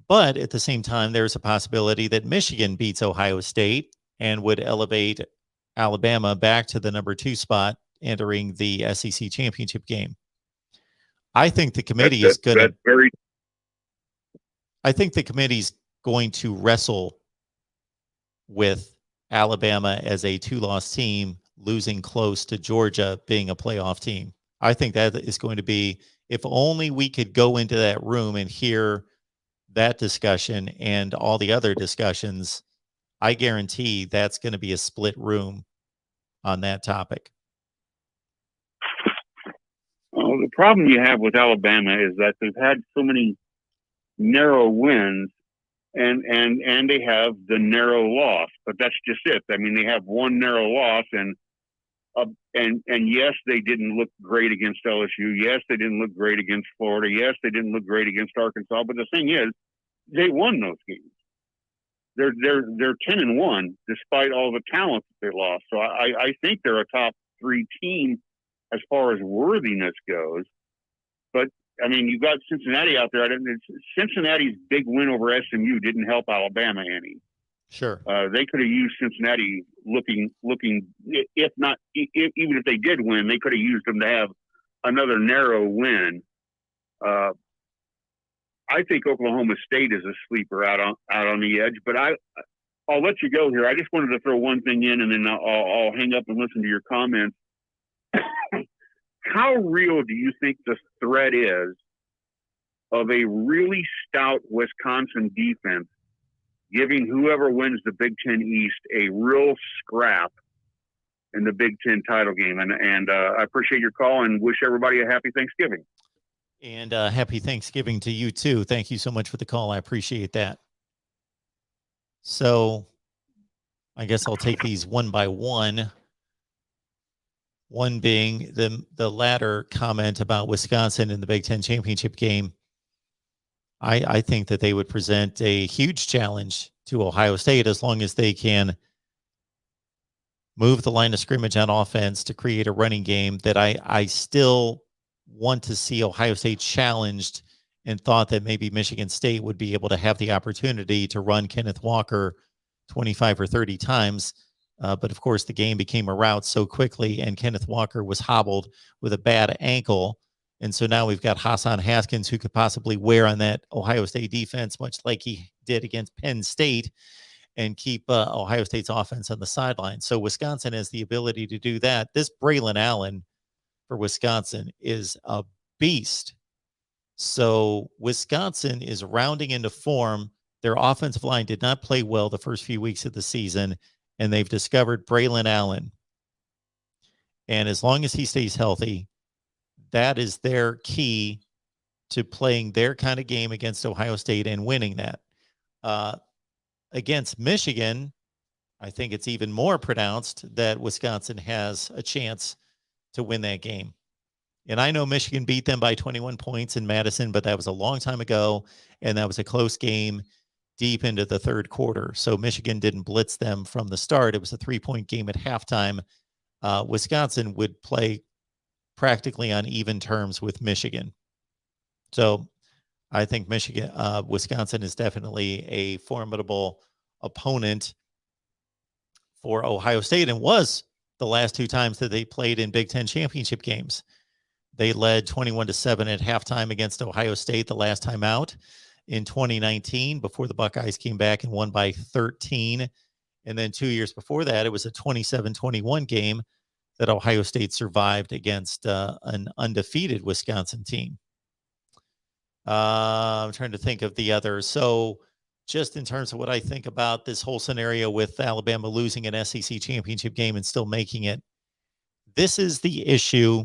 But at the same time, there's a possibility that Michigan beats Ohio State and would elevate Alabama back to the number 2 spot entering the SEC championship game. I think the committee is going to. I think the committee's going to wrestle with Alabama as a 2-loss team, losing close to Georgia being a playoff team. I think that is going to be, if only we could go into that room and hear that discussion and all the other discussions, I guarantee that's going to be a split room on that topic. Well, the problem you have with Alabama is that they've had so many narrow wins, and they have the narrow loss, but that's just it. I mean, they have one narrow loss, and yes, they didn't look great against LSU. Yes, they didn't look great against Florida. Yes, they didn't look great against Arkansas. But the thing is, they won those games. They're 10-1 despite all the talent that they lost. So I think they're a top 3 team as far as worthiness goes. But I mean, you've got Cincinnati out there. Cincinnati's big win over SMU didn't help Alabama any. Sure. They could have used Cincinnati looking, if not, even if they did win, they could have used them to have another narrow win. I think Oklahoma State is a sleeper out on the edge, but I'll let you go here. I just wanted to throw one thing in, and then I'll hang up and listen to your comments. How real do you think the threat is of a really stout Wisconsin defense giving whoever wins the Big Ten East a real scrap in the Big Ten title game? And I appreciate your call and wish everybody a happy Thanksgiving. And happy Thanksgiving to you too. Thank you so much for the call. I appreciate that. So I guess I'll take these one by one. One being the latter comment about Wisconsin in the Big Ten championship game. I think that they would present a huge challenge to Ohio State as long as they can move the line of scrimmage on offense to create a running game that I still want to see Ohio State challenged, and thought that maybe Michigan State would be able to have the opportunity to run Kenneth Walker 25 or 30 times. But of course, the game became a rout so quickly, and Kenneth Walker was hobbled with a bad ankle. And so now we've got Hassan Haskins, who could possibly wear on that Ohio State defense, much like he did against Penn State, and keep Ohio State's offense on the sideline. So Wisconsin has the ability to do that. This Braylon Allen for Wisconsin is a beast. So Wisconsin is rounding into form. Their offensive line did not play well the first few weeks of the season, and they've discovered Braylon Allen. And as long as he stays healthy, that is their key to playing their kind of game against Ohio State and winning that. Against Michigan, I think it's even more pronounced that Wisconsin has a chance to win that game. And I know Michigan beat them by 21 points in Madison, but that was a long time ago, and that was a close game deep into the third quarter. So Michigan didn't blitz them from the start. It was a 3-point game at halftime. Wisconsin would play practically on even terms with Michigan. So I think Wisconsin is definitely a formidable opponent for Ohio State, and was the last 2 times that they played in Big Ten championship games. They led 21-7 at halftime against Ohio State the last time out in 2019, before the Buckeyes came back and won by 13. And then 2 years before that, it was a 27-21 game that Ohio State survived against an undefeated Wisconsin team. I'm trying to think of the others. So just in terms of what I think about this whole scenario with Alabama losing an SEC championship game and still making it, this is the issue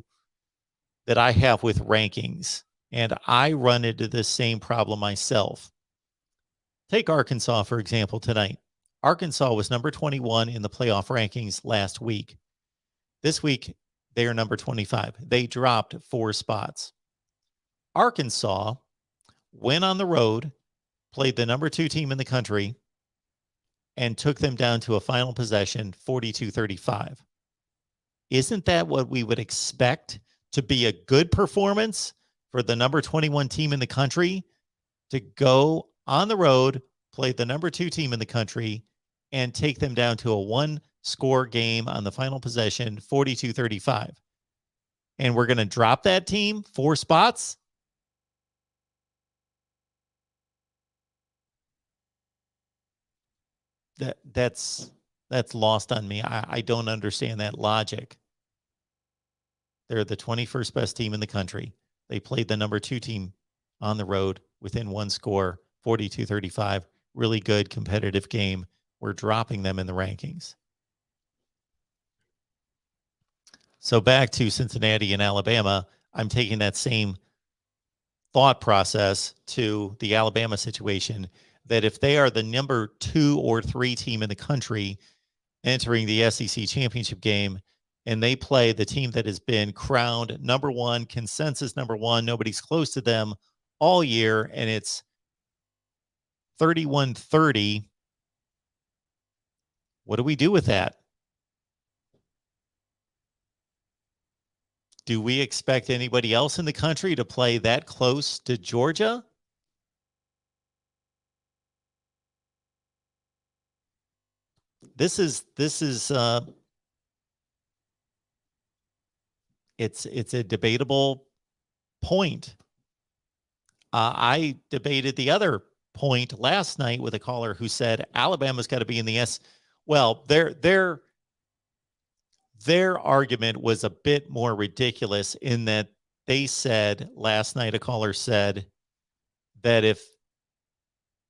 that I have with rankings, and I run into the same problem myself. Take Arkansas, for example, tonight. Arkansas was number 21 in the playoff rankings last week. This week, they are number 25. They dropped 4 spots. Arkansas went on the road, played the number 2 team in the country, and took them down to a final possession, 42-35. Isn't that what we would expect to be a good performance for the number 21 team in the country, to go on the road, play the number 2 team in the country, and take them down to a 1-score game on the final possession, 42-35? And we're going to drop that team 4 spots? That's lost on me. I don't understand that logic. They're the 21st best team in the country. They played the number 2 team on the road within 1 score, 42-35. Really good competitive game. We're dropping them in the rankings. So back to Cincinnati and Alabama, I'm taking that same thought process to the Alabama situation, that if they are the number 2 or 3 team in the country entering the SEC championship game, and they play the team that has been crowned number 1, consensus number 1, nobody's close to them all year, and it's 31-30, what do we do with that? Do we expect anybody else in the country to play that close to Georgia? This is it's a debatable point. I debated the other point last night with a caller who said Alabama's got to be in the S. Well, their argument was a bit more ridiculous in that they said last night, a caller said that if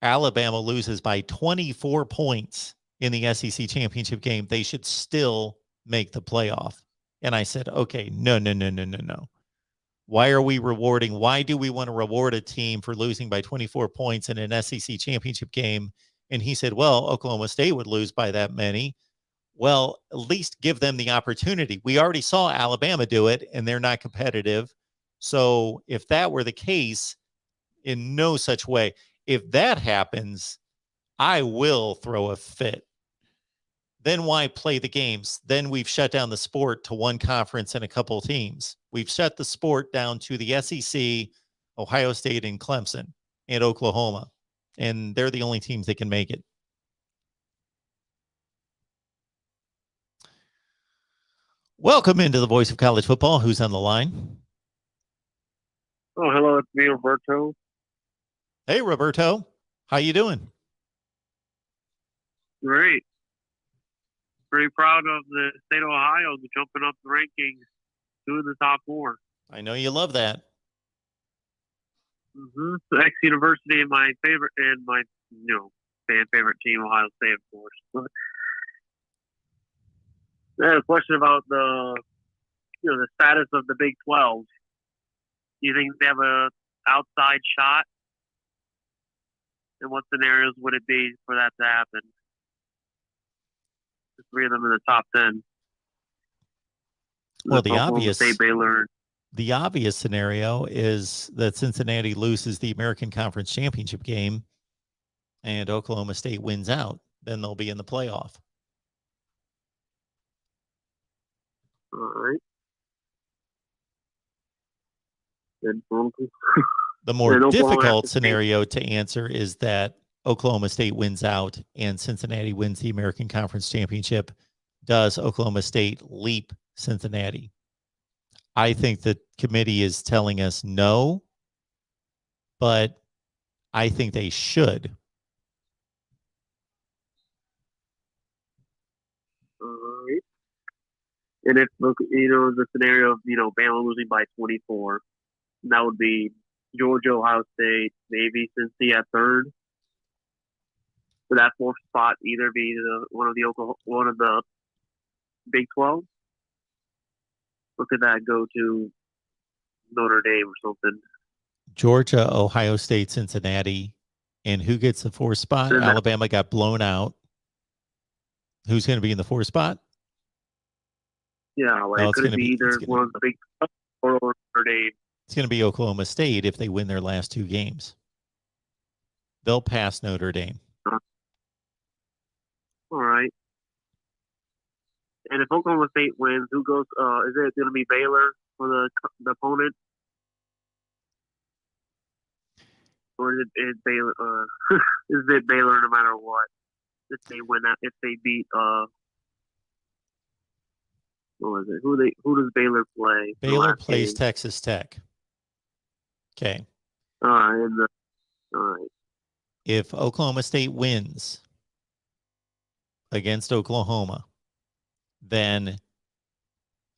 Alabama loses by 24 points in the SEC championship game, they should still make the playoff. And I said, okay, no. Why do we want to reward a team for losing by 24 points in an SEC championship game? And he said, well, Oklahoma State would lose by that many. Well, at least give them the opportunity. We already saw Alabama do it, and they're not competitive. So if that were the case, in no such way, if that happens, I will throw a fit. Then why play the games? Then we've shut down the sport to one conference and a couple of teams. We've shut the sport down to the SEC, Ohio State, and Clemson, and Oklahoma. And they're the only teams that can make it. Welcome into the Voice of College Football. Who's on the line? Oh, hello, it's me, Roberto. Hey, Roberto. How you doing? Great. Pretty proud of the state of Ohio jumping up the rankings, doing the top 4. I know you love that. X University and my favorite, and my fan favorite team, Ohio State, of course. I had a question about the status of the Big 12. Do you think they have a outside shot? And what scenarios would it be for that to happen? The 3 of them in the top 10. Well, the Oklahoma obvious State, Baylor. the obvious scenario is that Cincinnati loses the American Conference Championship game and Oklahoma State wins out. Then they'll be in the playoff. All right. Then The more And Oklahoma has difficult to take- scenario to answer is that Oklahoma State wins out and Cincinnati wins the American Conference Championship. Does Oklahoma State leap Cincinnati? I think the committee is telling us no, but I think they should. All right. And if the scenario of Bama losing by 24, that would be Georgia, Ohio State, maybe Cincy at third. For that fourth spot, either be one of the Big 12. Or could that go to Notre Dame or something? Georgia, Ohio State, Cincinnati. And who gets the fourth spot? Then that- Alabama got blown out. Who's going to be in the fourth spot? Yeah, No, like it's could it gonna be be- either it's gonna- one of the Big 12 or Notre Dame? It's going to be Oklahoma State if they win their last two games. They'll pass Notre Dame. All right. And if Oklahoma State wins, who goes? Is it going to be Baylor for the opponent, or is it Baylor? Is it Baylor no matter what? If they win that, if they beat what was it? Who does Baylor play? the Baylor last plays game? Texas Tech. Okay. All right. All right. If Oklahoma State wins against Oklahoma, then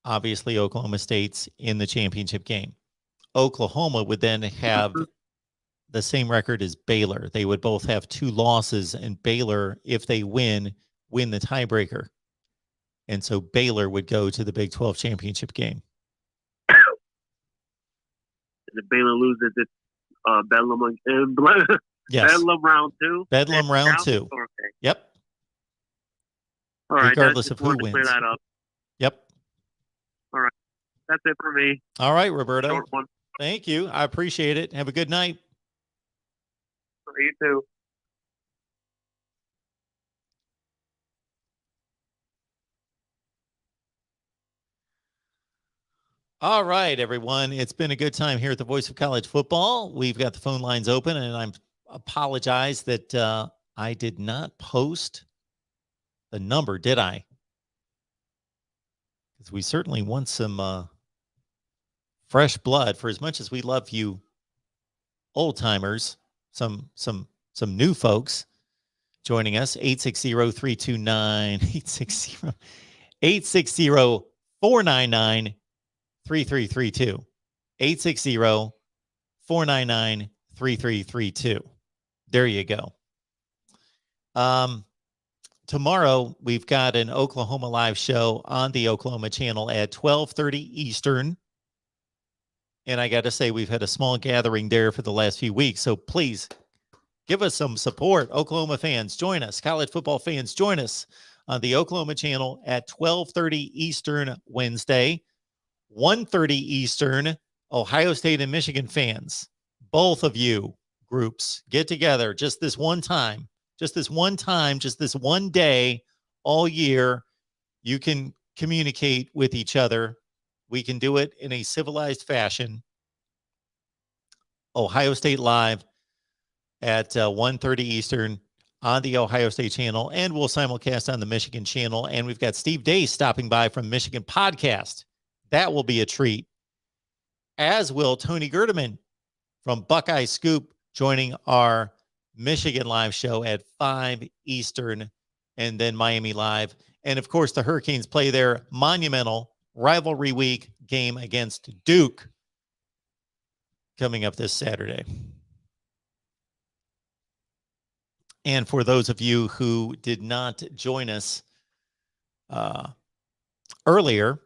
obviously Oklahoma State's in the championship game. Oklahoma would then have the same record as Baylor. They would both have 2 losses, and Baylor, if they win the tiebreaker. And so Baylor would go to the Big 12 championship game. And if Baylor loses, it's Bedlam Yes. Bedlam round 2. Bedlam round 2. Okay. Yep. All right. Regardless Just of who wanted to clear wins. that up. Yep. That's it for me. All right, Roberto. Short one Thank you. I appreciate it. Have a good night. for you too. All right, everyone. It's been a good time here at the Voice of College Football. We've got the phone lines open, and I apologize that I did not post the number, did I? Because we certainly want some fresh blood. For as much as we love you old timers, some new folks joining us. 860-329 860-499 3332. 860-499-3332. There you go. Tomorrow we've got an Oklahoma live show on the Oklahoma channel at 12:30 Eastern. And I got to say, we've had a small gathering there for the last few weeks. So please give us some support. Oklahoma fans, join us. College football fans, join us on the Oklahoma channel at 12:30 Eastern Wednesday. 1:30 Eastern, Ohio State and Michigan fans, both of you groups, get together just this one time, just this one day all year. You can communicate with each other. We can do it in a civilized fashion. Ohio State Live at 1:30 Eastern on the Ohio State channel, and we'll simulcast on the Michigan channel. And we've got Steve Day stopping by from Michigan Podcast. That will be a treat, as will Tony Gerdeman from Buckeye Scoop joining our Michigan live show at 5 Eastern, and then Miami Live. And of course, the Hurricanes play their monumental rivalry week game against Duke coming up this Saturday. And for those of you who did not join us earlier,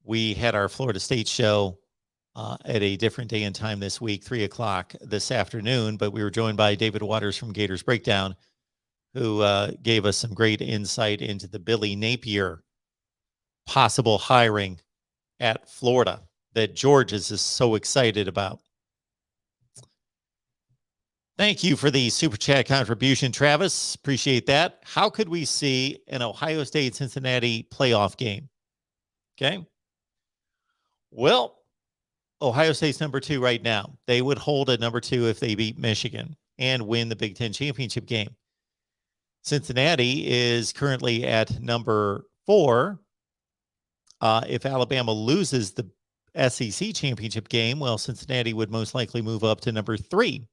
we had our Florida State show at a different day and time this week, 3 o'clock this afternoon, but we were joined by David Waters from Gators Breakdown, who gave us some great insight into the Billy Napier possible hiring at Florida. that George is just so excited about. Thank you for the super chat contribution, Travis. Appreciate that. How could we see an Ohio State Cincinnati playoff game? Okay. Well, Ohio State's number 2 right now. They would hold at number 2 if they beat Michigan and win the Big Ten championship game. Cincinnati is currently at number 4. If Alabama loses the SEC championship game, well, Cincinnati would most likely move up to number 3.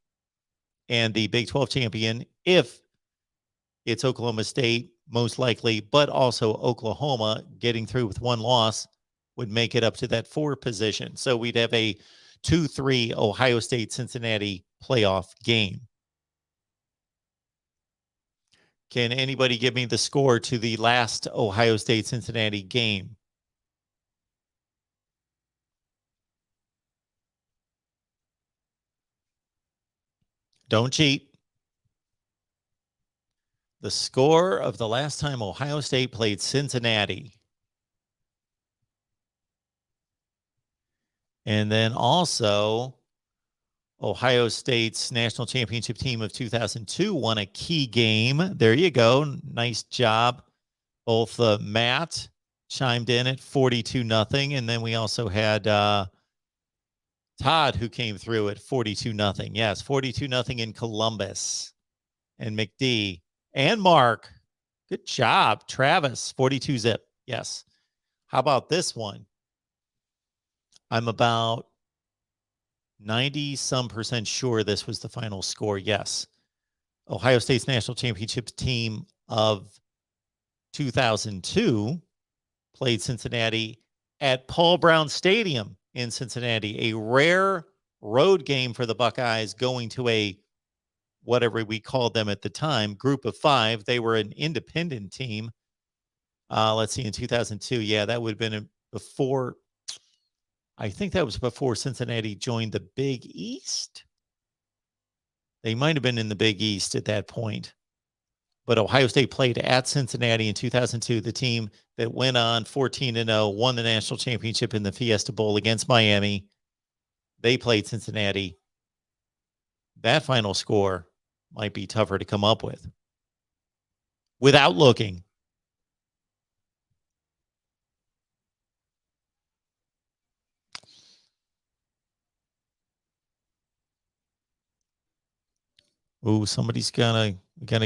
And the Big 12 champion, if it's Oklahoma State, most likely, but also Oklahoma getting through with 1 loss, would make it up to that 4 position. So we'd have a 2-3 Ohio State Cincinnati playoff game. Can anybody give me the score to the last Ohio State Cincinnati game? Don't cheat. The score of the last time Ohio State played Cincinnati. And then also, Ohio State's national championship team of 2002 won a key game. There you go. Nice job. Both Matt chimed in at 42-0. And then we also had Todd, who came through at 42-0. Yes, 42-0 in Columbus. And McD and Mark. Good job. Travis, 42-0. Yes. How about this one? I'm about 90% sure this was the final score. Yes. Ohio State's national championship team of 2002 played Cincinnati at Paul Brown Stadium in Cincinnati, a rare road game for the Buckeyes, going to a, whatever we called them at the time, group of 5. They were an independent team. Let's see, in 2002. Yeah, that would have been before. I think that was before Cincinnati joined the Big East. They might have been in the Big East at that point. But Ohio State played at Cincinnati in 2002, the team that went on 14-0, won the national championship in the Fiesta Bowl against Miami. They played Cincinnati. That final score might be tougher to come up with without looking. Ooh, somebody's gonna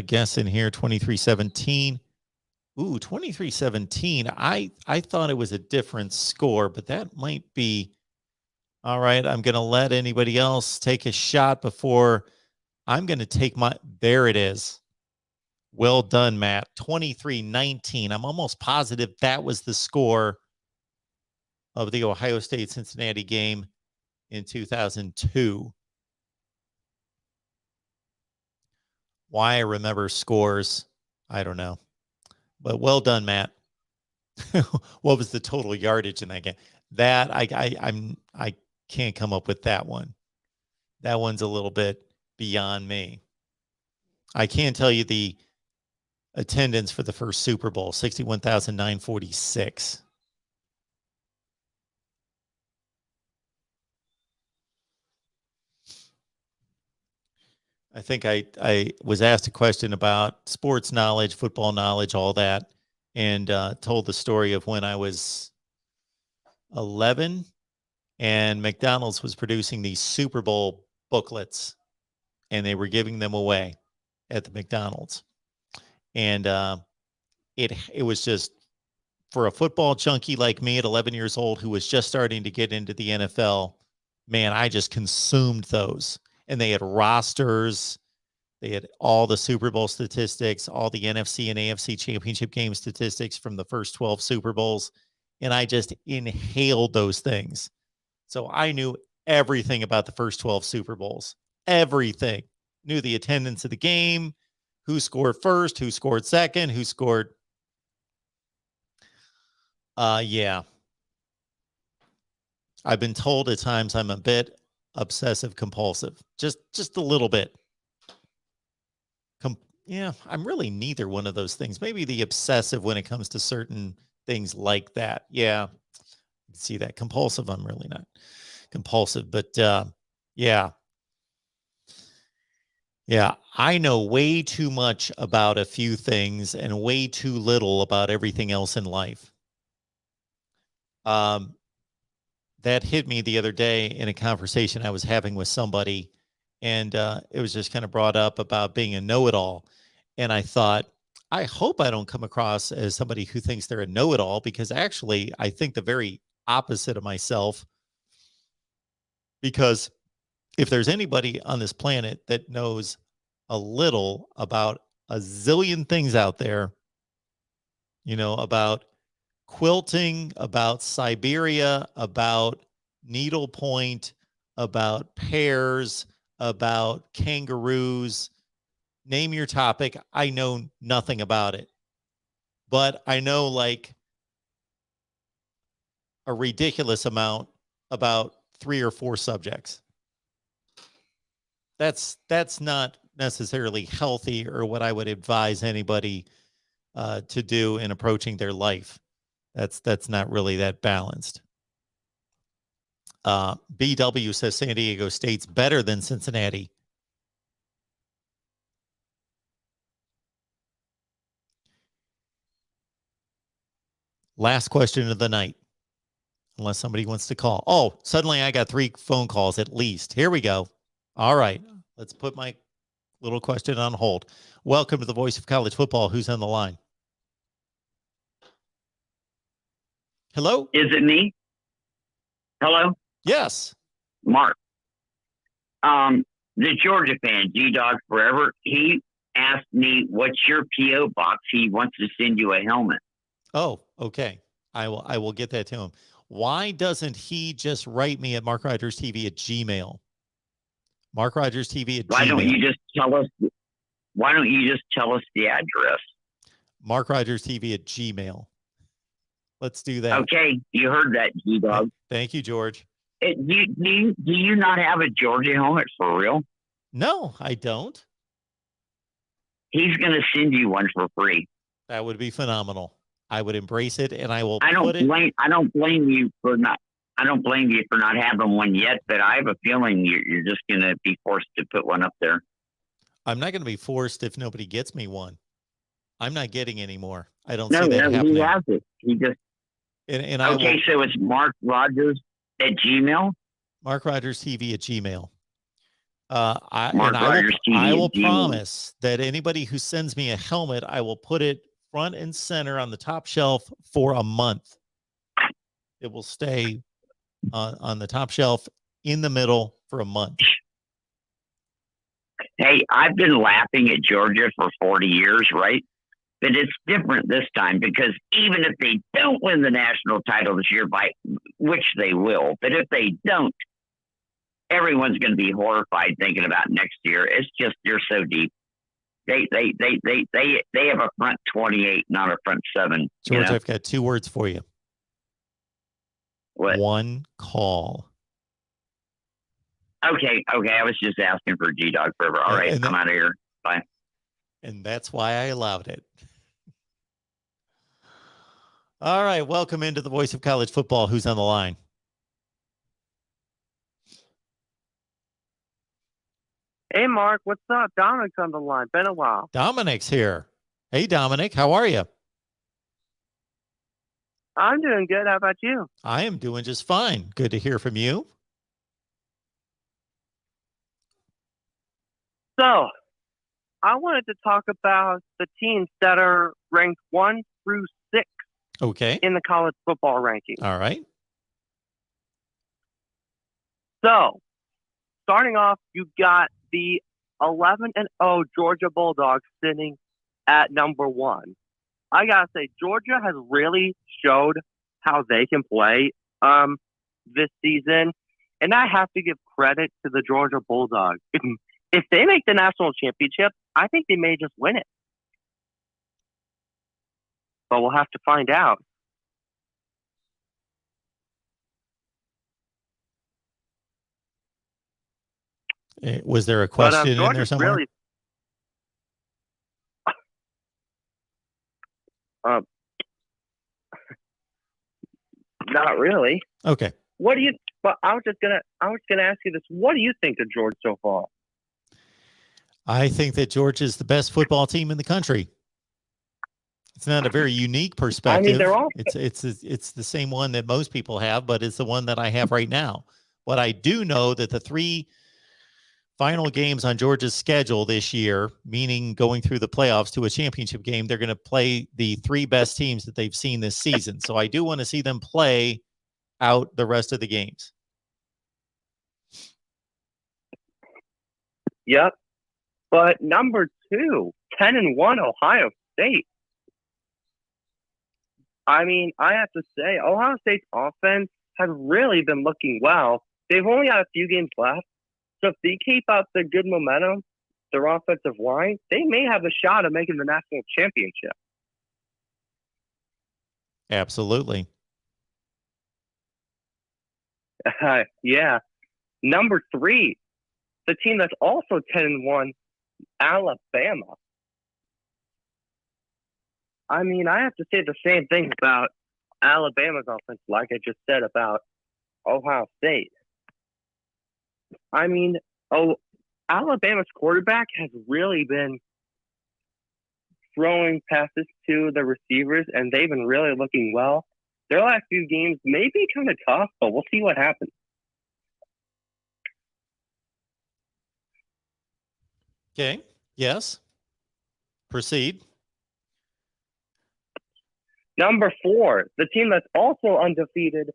guess in here. 23-17. Ooh, 23-17. I thought it was a different score, but that might be. All right, I'm gonna let anybody else take a shot before I'm gonna take my. There it is. Well done, Matt. 23-19. I'm almost positive that was the score of the Ohio State Cincinnati game in 2002. Why I remember scores, I don't know. But well done, Matt. What was the total yardage in that game? That I can't come up with that one. That one's a little bit beyond me. I can tell you the attendance for the first Super Bowl, 61,946. I think I was asked a question about sports knowledge, football knowledge, all that, and told the story of when I was 11 and McDonald's was producing these Super Bowl booklets, and they were giving them away at the McDonald's. And it was just, for a football junkie like me at 11 years old who was just starting to get into the NFL, man, I just consumed those. And they had rosters. They had all the Super Bowl statistics, all the NFC and AFC championship game statistics from the first 12 Super Bowls. And I just inhaled those things. So I knew everything about the first 12 Super Bowls. Everything. Knew the attendance of the game, who scored first, who scored second, who scored. Yeah. I've been told at times I'm a bit obsessive compulsive, just a little bit. Yeah, I'm really neither one of those things. Maybe the obsessive when it comes to certain things like that. Yeah, You can see that compulsive. I'm really not compulsive, but yeah. Yeah, I know way too much about a few things and way too little about everything else in life. That hit me the other day in a conversation I was having with somebody, and it was just kind of brought up about being a know-it-all. And I thought, I hope I don't come across as somebody who thinks they're a know-it-all, because actually I think the very opposite of myself. Because if there's anybody on this planet that knows a little about a zillion things out there, about quilting, about Siberia, about needlepoint, about pears, about kangaroos, name your topic. I know nothing about it, but I know like a ridiculous amount about 3 or 4 subjects. That's not necessarily healthy or what I would advise anybody to do in approaching their life. That's not really that balanced. BW says San Diego State's better than Cincinnati. Last question of the night, unless somebody wants to call. Oh, suddenly I got 3 phone calls at least. Here we go. All right, let's put my little question on hold. Welcome to the Voice of College Football. Who's on the line? Hello? Is it me? Hello? Yes. Mark. The Georgia fan, G-Dog Forever, he asked me, what's your P.O. box? He wants to send you a helmet. Oh, okay. I will get that to him. Why doesn't he just write me at MarkRogersTV at Gmail? MarkRogersTV at Gmail. Why don't you just tell us the address? MarkRogersTV at Gmail. Let's do that. Okay, you heard that, G-Dog. Thank you, George. Do you not have a Georgia helmet for real? No, I don't. He's going to send you one for free. That would be phenomenal. I would embrace it, and I will. I don't blame you for not having one yet, but I have a feeling you're just going to be forced to put one up there. I'm not going to be forced if nobody gets me one. I'm not getting any more. I don't see that happening. He has it. He just. Okay, so it's Mark Rogers at Gmail. MarkRogersTV at Gmail. I will promise that anybody who sends me a helmet, I will put it front and center on the top shelf for a month. It will stay on the top shelf in the middle for a month. Hey, I've been laughing at Georgia for 40 years, right? But it's different this time, because even if they don't win the national title this year, by which they will, but if they don't, everyone's going to be horrified thinking about next year. It's just, they're so deep. They have a front 28, not a front 7. George, I've got 2 words for you. What? One call. Okay. I was just asking for G-Dog Forever. All right, I'm out of here. Bye. And that's why I allowed it. All right, welcome into the Voice of College Football. Who's on the line? Hey, Mark, what's up? Dominic's on the line. Been a while. Dominic's here. Hey, Dominic, how are you? I'm doing good. How about you? I am doing just fine. Good to hear from you. So, I wanted to talk about the teams that are ranked 1 through 6 Okay. in the college football rankings. All right. So, starting off, you got the 11-0 Georgia Bulldogs sitting at number 1. I gotta say, Georgia has really showed how they can play this season, and I have to give credit to the Georgia Bulldogs. If they make the national championship, I think they may just win it. But we'll have to find out. Was there a question in there somewhere? Really, Not really. Okay. What do you? But I was gonna ask you this. What do you think of Georgia so far? I think that Georgia is the best football team in the country. It's not a very unique perspective. they're all. It's the same one that most people have, but it's the one that I have right now. But I do know that the 3 final games on Georgia's schedule this year, meaning going through the playoffs to a championship game, they're going to play the 3 best teams that they've seen this season. So I do want to see them play out the rest of the games. Yep. But number 2, 10-1 Ohio State. I mean, I have to say, Ohio State's offense has really been looking well. They've only got a few games left. So if they keep up the good momentum, their offensive line, they may have a shot at making the national championship. Absolutely. Yeah. Number 3, the team that's also 10-1, Alabama. I mean, I have to say the same thing about Alabama's offense, like I just said about Ohio State. I mean, Alabama's quarterback has really been throwing passes to the receivers, and they've been really looking well. Their last few games may be kind of tough, but we'll see what happens. Okay. Yes. Proceed. Number 4, the team that's also undefeated,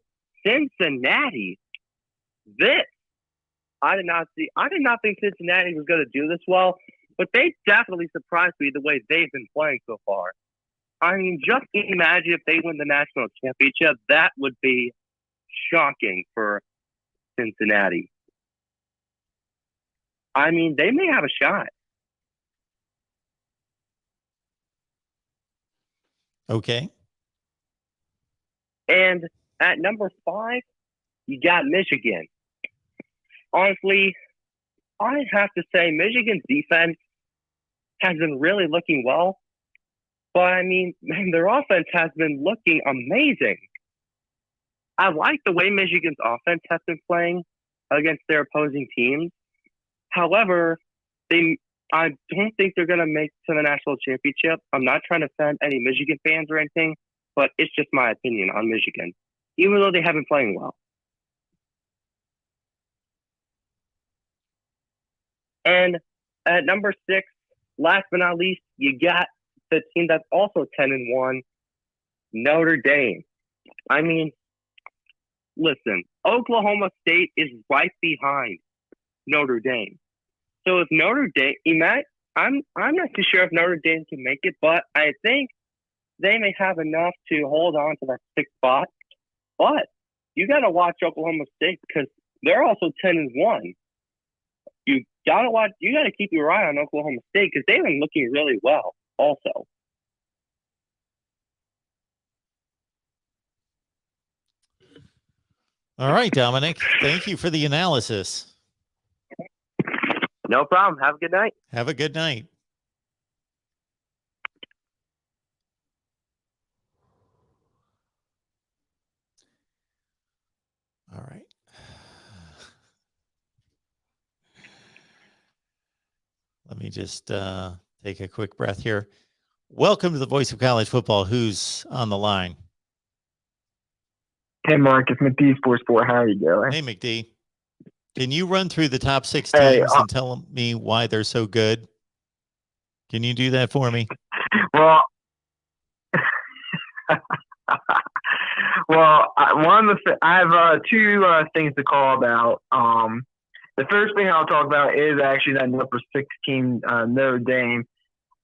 Cincinnati. I did not think Cincinnati was going to do this well, but they definitely surprised me the way they've been playing so far. I mean, just imagine if they win the national championship. That would be shocking for Cincinnati. I mean, they may have a shot. Okay. And at number 5, you got Michigan. Honestly, I have to say Michigan's defense has been really looking well. But, I mean, their offense has been looking amazing. I like the way Michigan's offense has been playing against their opposing teams. However, I don't think they're going to make to the national championship. I'm not trying to offend any Michigan fans or anything, but it's just my opinion on Michigan, even though they haven't been playing well. And at number 6, last but not least, you got the team that's also 10-1, Notre Dame. I mean, listen, Oklahoma State is right behind Notre Dame. So if Notre Dame, I'm not too sure if Notre Dame can make it, but I think they may have enough to hold on to that 6th spot. But you got to watch Oklahoma State because they're also 10-1. You got to keep your eye on Oklahoma State because they've been looking really well also. All right, Dominic. Thank you for the analysis. No problem. Have a good night. Have a good night. All right. Let me just take a quick breath here. Welcome to the Voice of College Football. Who's on the line? Hey, Mark, it's McD Sports 4. How are you doing? Hey, McD. Can you run through the top 6 teams and tell me why they're so good? Can you do that for me? Well, I have 2 things to call about. The first thing I'll talk about is actually that number 16 Notre Dame.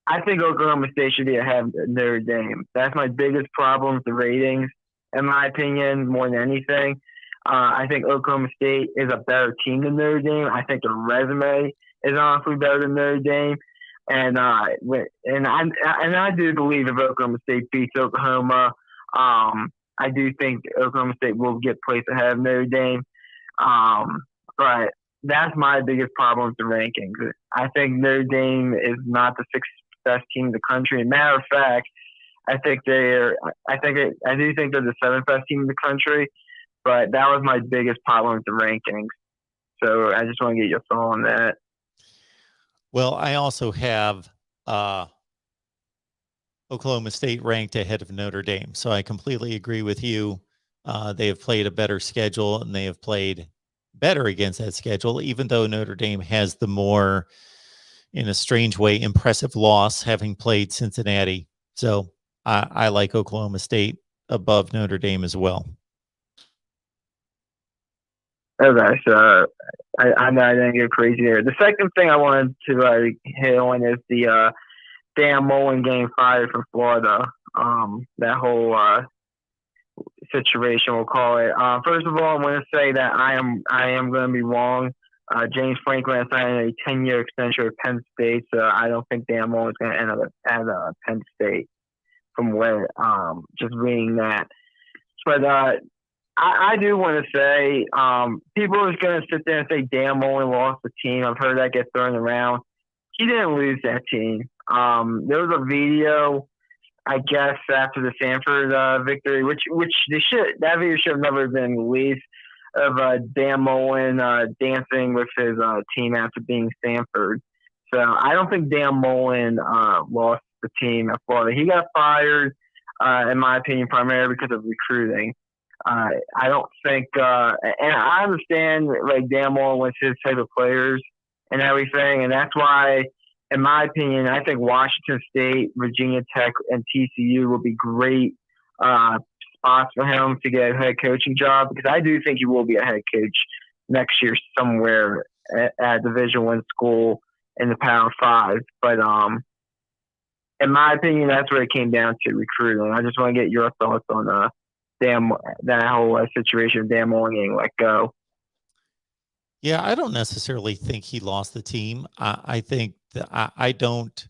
I think Oklahoma State should be ahead of Notre Dame. That's my biggest problem with the ratings, in my opinion, more than anything. I think Oklahoma State is a better team than Notre Dame. I think their resume is honestly better than Notre Dame. And I do believe if Oklahoma State beats Oklahoma, I do think Oklahoma State will get placed ahead of Notre Dame. But that's my biggest problem with the rankings. I think Notre Dame is not the 6th best team in the country. Matter of fact, I think they're. I do think they're the 7th best team in the country, but that was my biggest problem with the rankings. So I just want to get your thought on that. Well, I also have Oklahoma State ranked ahead of Notre Dame. So I completely agree with you. They have played a better schedule and they have played better against that schedule, even though Notre Dame has the more, in a strange way, impressive loss, having played Cincinnati. So I like Oklahoma State above Notre Dame as well. Okay, so I didn't get crazy there. The second thing I wanted to hit on is the Dan Mullen getting fired from Florida. That whole situation, we'll call it. First of all, I want to say that I am going to be wrong. James Franklin has signed a 10-year extension with Penn State, so I don't think Dan Mullen is going to end up at Penn State. From where, just reading that, but I do want to say, people are going to sit there and say Dan Mullen lost the team. I've heard that get thrown around. He didn't lose that team. There was a video, I guess, after the Stanford victory, which that video should have never been released, of Dan Mullen dancing with his team after beating Stanford. So I don't think Dan Mullen lost the team at Florida. He got fired, in my opinion, primarily because of recruiting. I don't think, and I understand, like, Dan Mullen was his type of players and everything, and that's why, in my opinion, I think Washington State, Virginia Tech, and TCU will be great spots for him to get a head coaching job, because I do think he will be a head coach next year somewhere at a Division I school in the Power 5. But in my opinion, that's where it came down to, recruiting. I just want to get your thoughts on that whole situation of Dan Mullen getting let go. Yeah, I don't necessarily think he lost the team. I think that I don't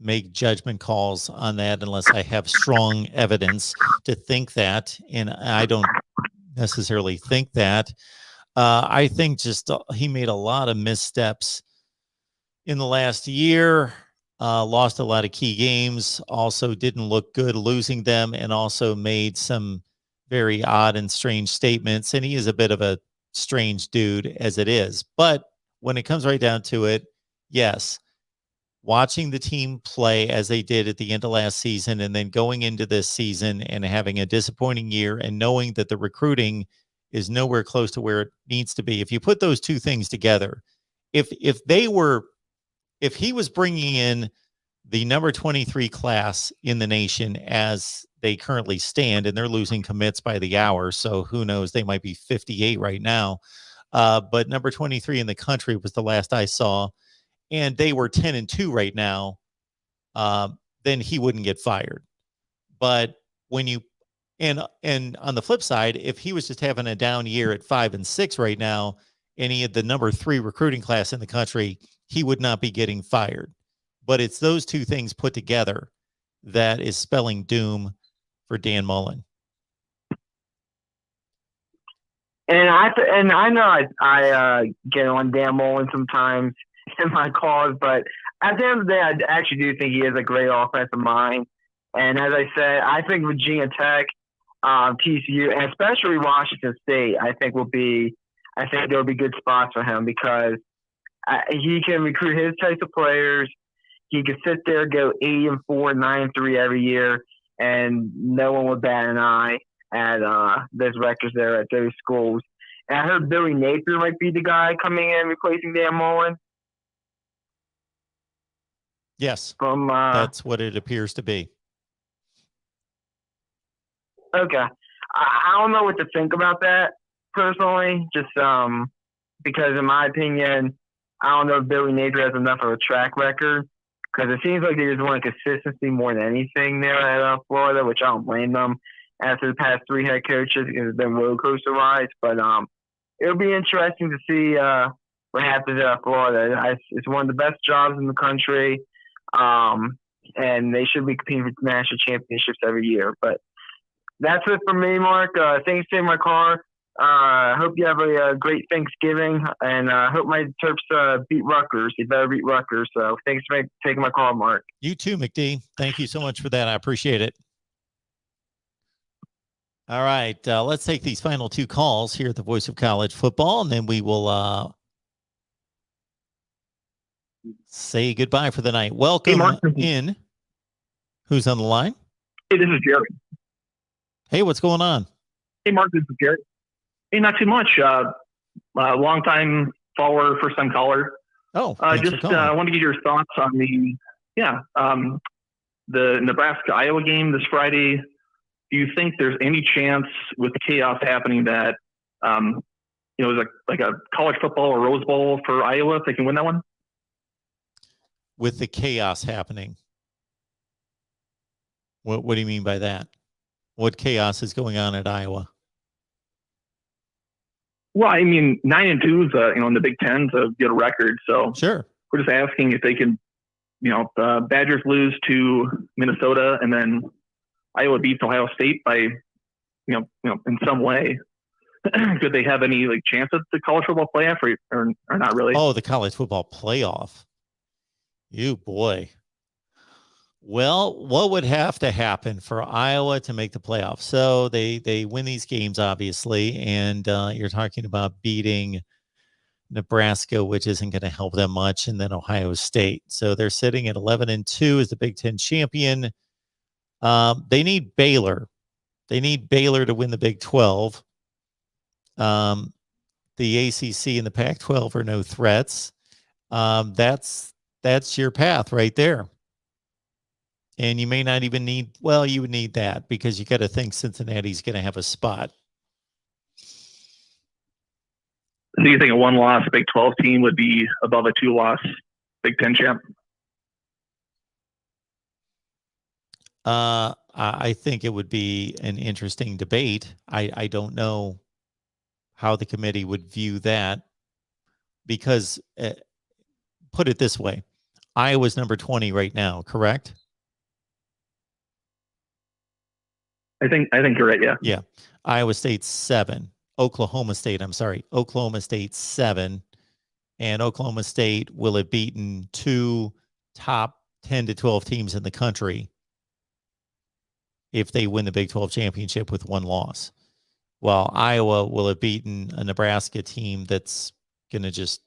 make judgment calls on that unless I have strong evidence to think that, and I don't necessarily think that. I think just he made a lot of missteps in the last year, lost a lot of key games, also didn't look good losing them, and also made some very odd and strange statements. And he is a bit of a strange dude as it is. But when it comes right down to it, yes, watching the team play as they did at the end of last season and then going into this season and having a disappointing year and knowing that the recruiting is nowhere close to where it needs to be. If you put those two things together, if he was bringing in the number 23 class in the nation as they currently stand, and they're losing commits by the hour, so who knows, they might be 58 right now. But number 23 in the country was the last I saw, and they were 10-2 right now, then he wouldn't get fired. But when you and on the flip side, if he was just having a down year at 5-6 right now, and he had the number 3 recruiting class in the country, he would not be getting fired. But it's those two things put together that is spelling doom for Dan Mullen. And I know I get on Dan Mullen sometimes in my calls, but at the end of the day, I actually do think he has a great offensive mind. And as I said, I think Virginia Tech, TCU, and especially Washington State, I think there'll be good spots for him, because he can recruit his types of players. He could sit there, go 8-4, 9-3 every year, and no one would bat an eye at those records there at those schools. And I heard Billy Napier might be the guy coming in replacing Dan Mullen. Yes, that's what it appears to be. Okay. I don't know what to think about that personally, just because in my opinion, I don't know if Billy Napier has enough of a track record, because it seems like they just want consistency more than anything there at Florida, which I don't blame them after the past 3 head coaches. It's been roller coaster rides, but it'll be interesting to see what happens at Florida. It's one of the best jobs in the country, and they should be competing for national championships every year. But that's it for me, Mark. Thanks for taking my call. Hope you have a great Thanksgiving, and hope my Terps beat Rutgers. You better beat Rutgers. So thanks for taking my call, Mark. You too, McD. Thank you so much for that. I appreciate it. All right, let's take these final two calls here at the Voice of College Football, and then we will say goodbye for the night. Welcome Mark. in. Who's on the line? Hey, this is Jerry. Hey, what's going on? Hey, Mark, this is Jerry. Hey, not too much. Long time follower, first time caller. Oh, thanks for just calling. want to get your thoughts on the Nebraska-Iowa game this Friday. Do you think there's any chance with the chaos happening that, it's like a college football or Rose Bowl for Iowa if they can win that one? With the chaos happening. What do you mean by that? What chaos is going on at Iowa? Well, I mean, 9-2 is in the Big Ten's a good record. So Sure. we're just asking if they can, the Badgers lose to Minnesota and then Iowa beats Ohio State by, in some way. Could they have any chance at the college football playoff or not really? Oh, the college football playoff. You boy. Well, what would have to happen for Iowa to make the playoff? So they win these games, obviously, and you're talking about beating Nebraska, which isn't going to help them much, and then Ohio State. So they're sitting at 11-2 as the Big Ten champion. They need Baylor. They need Baylor to win the Big 12. The ACC and the Pac-12 are no threats. That's your path right there. And you may not even need, well, you would need that because you got to think Cincinnati's going to have a spot. So you think a one-loss Big 12 team would be above a two-loss Big 10 champ? I think it would be an interesting debate. I don't know how the committee would view that because, put it this way, Iowa's number 20 right now, correct? I think you're right. Yeah. Yeah. Iowa State's 7. Oklahoma State 7. And Oklahoma State will have beaten 2 top 10 to 12 teams in the country if they win the Big 12 championship with 1 loss. While Iowa will have beaten a Nebraska team that's going to just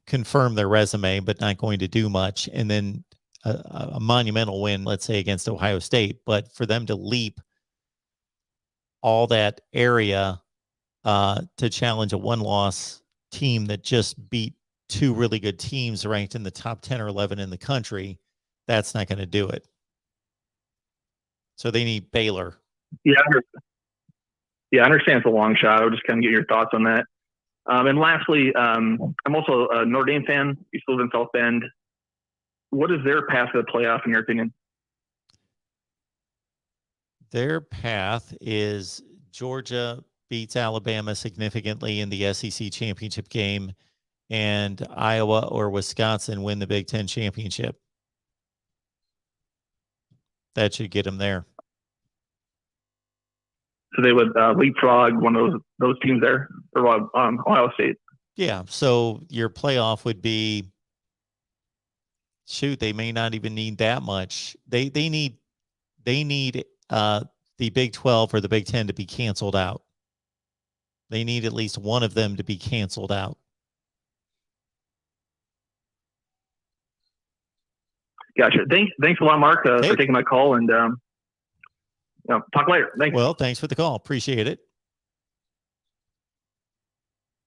confirm their resume, but not going to do much. And then a monumental win, let's say, against Ohio State. But for them to leap all that area to challenge a 1-loss team that just beat 2 really good teams ranked in the top 10 or 11 in the country, that's not going to do it. So they need Baylor. Yeah, I understand it's a long shot. I would just kind of get your thoughts on that. And lastly, I'm also a Notre Dame fan. You still live in South Bend. What is their path to the playoff, in your opinion? Their path is Georgia beats Alabama significantly in the SEC championship game, and Iowa or Wisconsin win the Big Ten championship. That should get them there. So they would leapfrog one of those teams there, or Ohio State. Yeah. So your playoff would be, shoot, they may not even need that much. They need the Big 12 or the Big 10 to be canceled out. They need at least one of them to be canceled out. Gotcha. Thanks a lot, Mark, for taking my call, and talk later. Thanks. Well, thanks for the call. Appreciate it.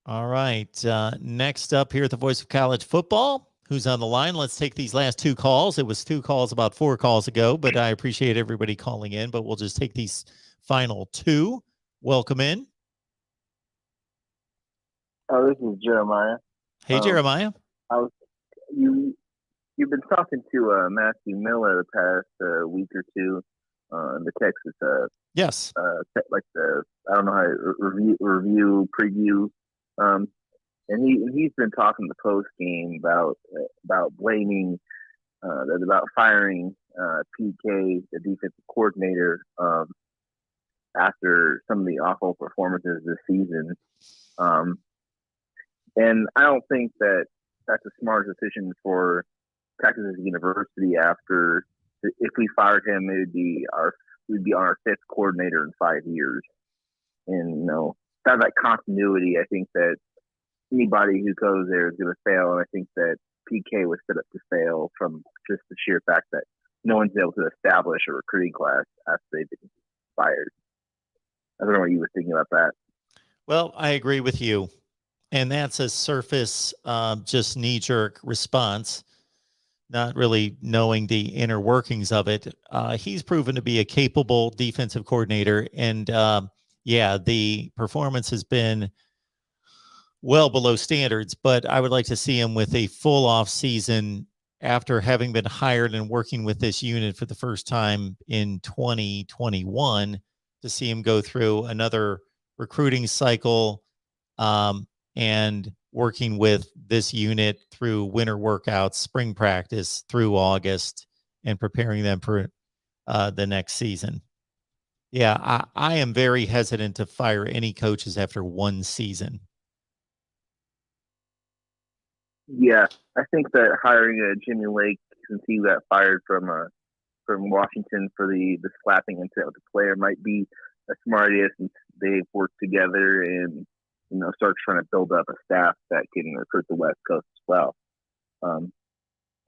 All right. Next up here at the Voice of College Football, who's on the line? Let's take these last 2 calls. It was 2 calls about 4 calls ago, but I appreciate everybody calling in, but we'll just take these final 2. Welcome in. Oh, this is Jeremiah. Hey, Jeremiah. You've been talking to Matthew Miller the past week or 2 in the Texas. Yes. Like the, I don't know how review preview. And he's been talking the post game about blaming about firing PK, the defensive coordinator, after some of the awful performances this season. And I don't think that that's a smart decision for Texas University. After, if we fired him, it would be our we'd be on our 5th coordinator in 5 years. And, have that continuity. I think that anybody who goes there is going to fail. And I think that PK was set up to fail from just the sheer fact that no one's able to establish a recruiting class after they've been fired. I don't know what you were thinking about that. Well, I agree with you. And that's a surface, just knee-jerk response, not really knowing the inner workings of it. He's proven to be a capable defensive coordinator. And, the performance has been well below standards, but I would like to see him with a full off season after having been hired and working with this unit for the first time in 2021, to see him go through another recruiting cycle, and working with this unit through winter workouts, spring practice through August, and preparing them for the next season. Yeah, I am very hesitant to fire any coaches after one season. Yeah, I think that hiring Jimmy Lake, since he got fired from Washington for the slapping incident with the player, might be a smart idea, since they've worked together and start trying to build up a staff that can recruit the West Coast as well. So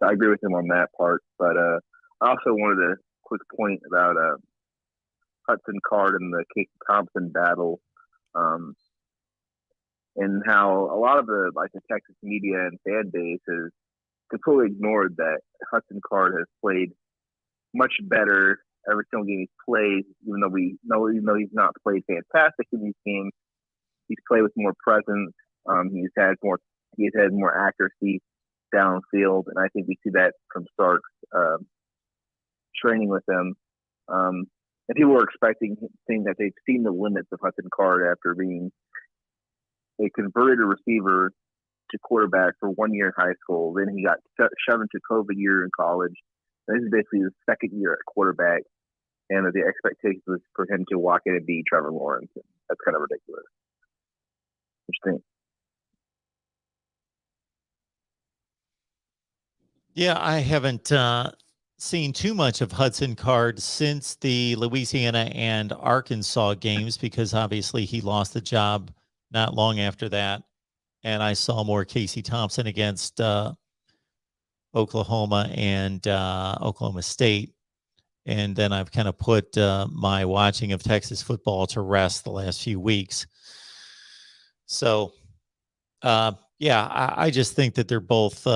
I agree with him on that part. But I also wanted a quick point about Hudson Card and the Casey Thompson battle, and how a lot of the Texas media and fan base has completely ignored that Hudson Card has played much better every single game he's played, even though he's not played fantastic in these games. He's played with more presence. He's had more accuracy downfield, and I think we see that from Stark's training with him. And people were saying that they've seen the limits of Hudson Card after being a converted receiver to quarterback for 1 year in high school. Then he got shoved into COVID year in college. And this is basically his second year at quarterback, and the expectation was for him to walk in and be Trevor Lawrence. That's kind of ridiculous. What you think? Yeah, I haven't seen too much of Hudson Card since the Louisiana and Arkansas games, because obviously he lost the job not long after that. And I saw more Casey Thompson against Oklahoma and Oklahoma State. And then I've kind of put my watching of Texas football to rest the last few weeks. So, I just think that they're both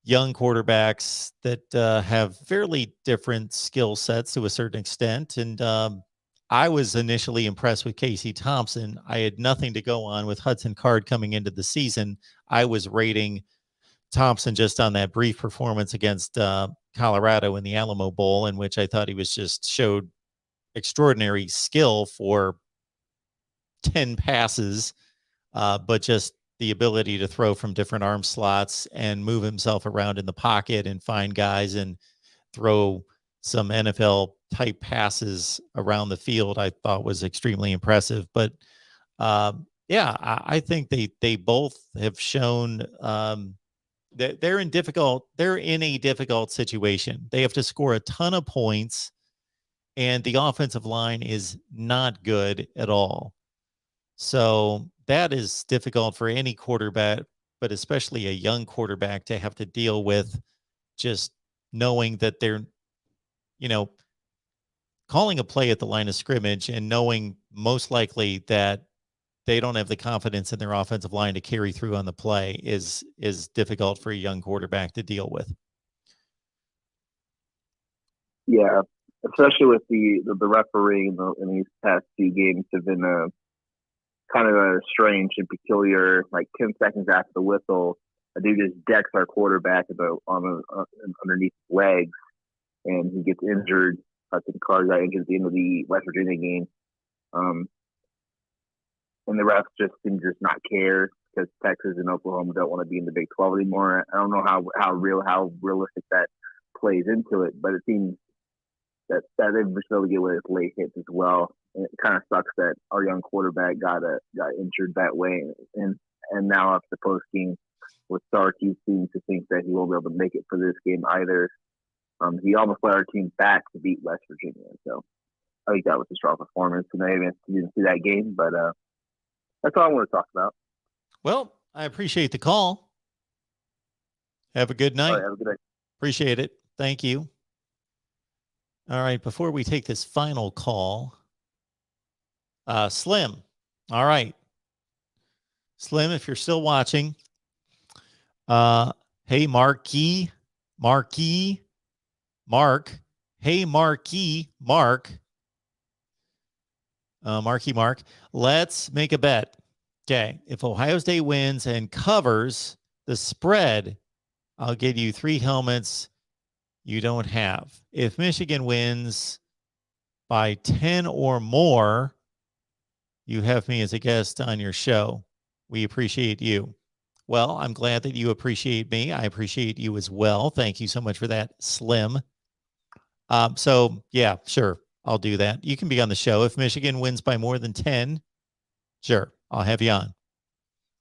young quarterbacks that have fairly different skill sets to a certain extent. And I was initially impressed with Casey Thompson. I had nothing to go on with Hudson Card coming into the season. I was rating Thompson just on that brief performance against Colorado in the Alamo Bowl, in which I thought he was showed extraordinary skill for 10 passes, but just the ability to throw from different arm slots and move himself around in the pocket and find guys and throw some NFL type passes around the field, I thought was extremely impressive. But I think they both have shown that they're in a difficult situation. They have to score a ton of points, and the offensive line is not good at all. So that is difficult for any quarterback, but especially a young quarterback, to have to deal with, just knowing that they're, calling a play at the line of scrimmage and knowing most likely that they don't have the confidence in their offensive line to carry through on the play is difficult for a young quarterback to deal with. Yeah, especially with the refereeing in these past few games have been kind of strange and peculiar. Like 10 seconds after the whistle, a dude just decks our quarterback underneath his legs, and he gets injured. Hudson Card got injured at the end of the West Virginia game. And the refs just seem to not care, because Texas and Oklahoma don't want to be in the Big 12 anymore. I don't know how realistic that plays into it, but it seems that they've been able to get away with late hits as well. And it kind of sucks that our young quarterback got injured that way. And now after the post game with Stark, he seems to think that he won't be able to make it for this game either. He almost led our team back to beat West Virginia. So think that was a strong performance, and I didn't see that game, but that's all I want to talk about. Well, I appreciate the call. Have a good night. All right, have a good night. Appreciate it. Thank you. All right. Before we take this final call, Slim. All right. Slim, if you're still watching, hey, Mark. Hey, Mark. Let's make a bet. Okay. If Ohio State wins and covers the spread, I'll give you 3 helmets you don't have. If Michigan wins by 10 or more, you have me as a guest on your show. We appreciate you. Well, I'm glad that you appreciate me. I appreciate you as well. Thank you so much for that, Slim. So, yeah, sure. I'll do that. You can be on the show. If Michigan wins by more than 10, sure, I'll have you on.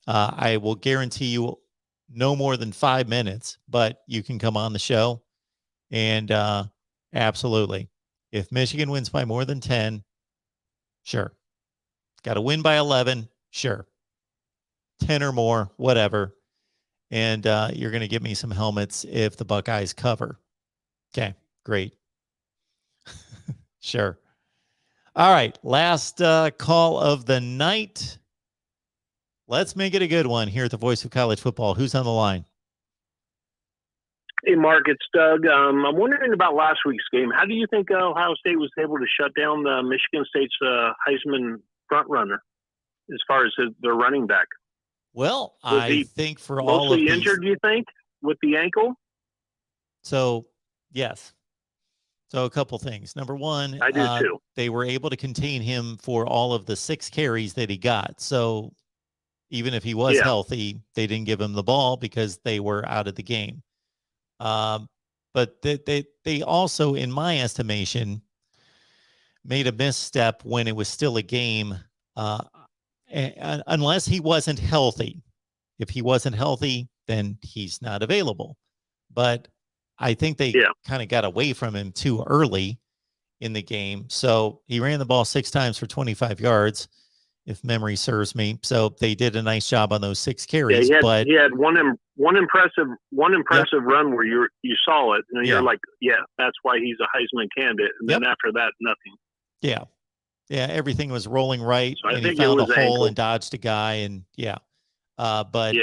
I will guarantee you no more than 5 minutes, but you can come on the show. And absolutely. If Michigan wins by more than 10, sure. Got to win by 11, sure. 10 or more, whatever. And you're going to give me some helmets if the Buckeyes cover. Okay, great. Sure. All right, last call of the night. Let's make it a good one here at the Voice of College Football. Who's on the line? Hey, Mark, it's Doug. I'm wondering about last week's game. How do you think Ohio State was able to shut down Michigan State's Heisman front runner as far as their running back? Well, Was I he think for all of Mostly these, injured, do you think, with the ankle? so yes. So a couple things. Number one, I do too. they were able to contain him for all of the 6 carries that he got. So even if he was healthy, they didn't give him the ball because they were out of the game. But they also, in my estimation, made a misstep when it was still a game, unless he wasn't healthy. If he wasn't healthy, then he's not available. But I think they kind of got away from him too early in the game. So he ran the ball 6 times for 25 yards, if memory serves me. So they did a nice job on those 6 carries. Yeah, but he had one impressive run where you saw it, and you're like, yeah, that's why he's a Heisman candidate. And then after that, nothing. Yeah. Yeah. Everything was rolling right. So I and he think it found a was hole ankle. and dodged a guy. And but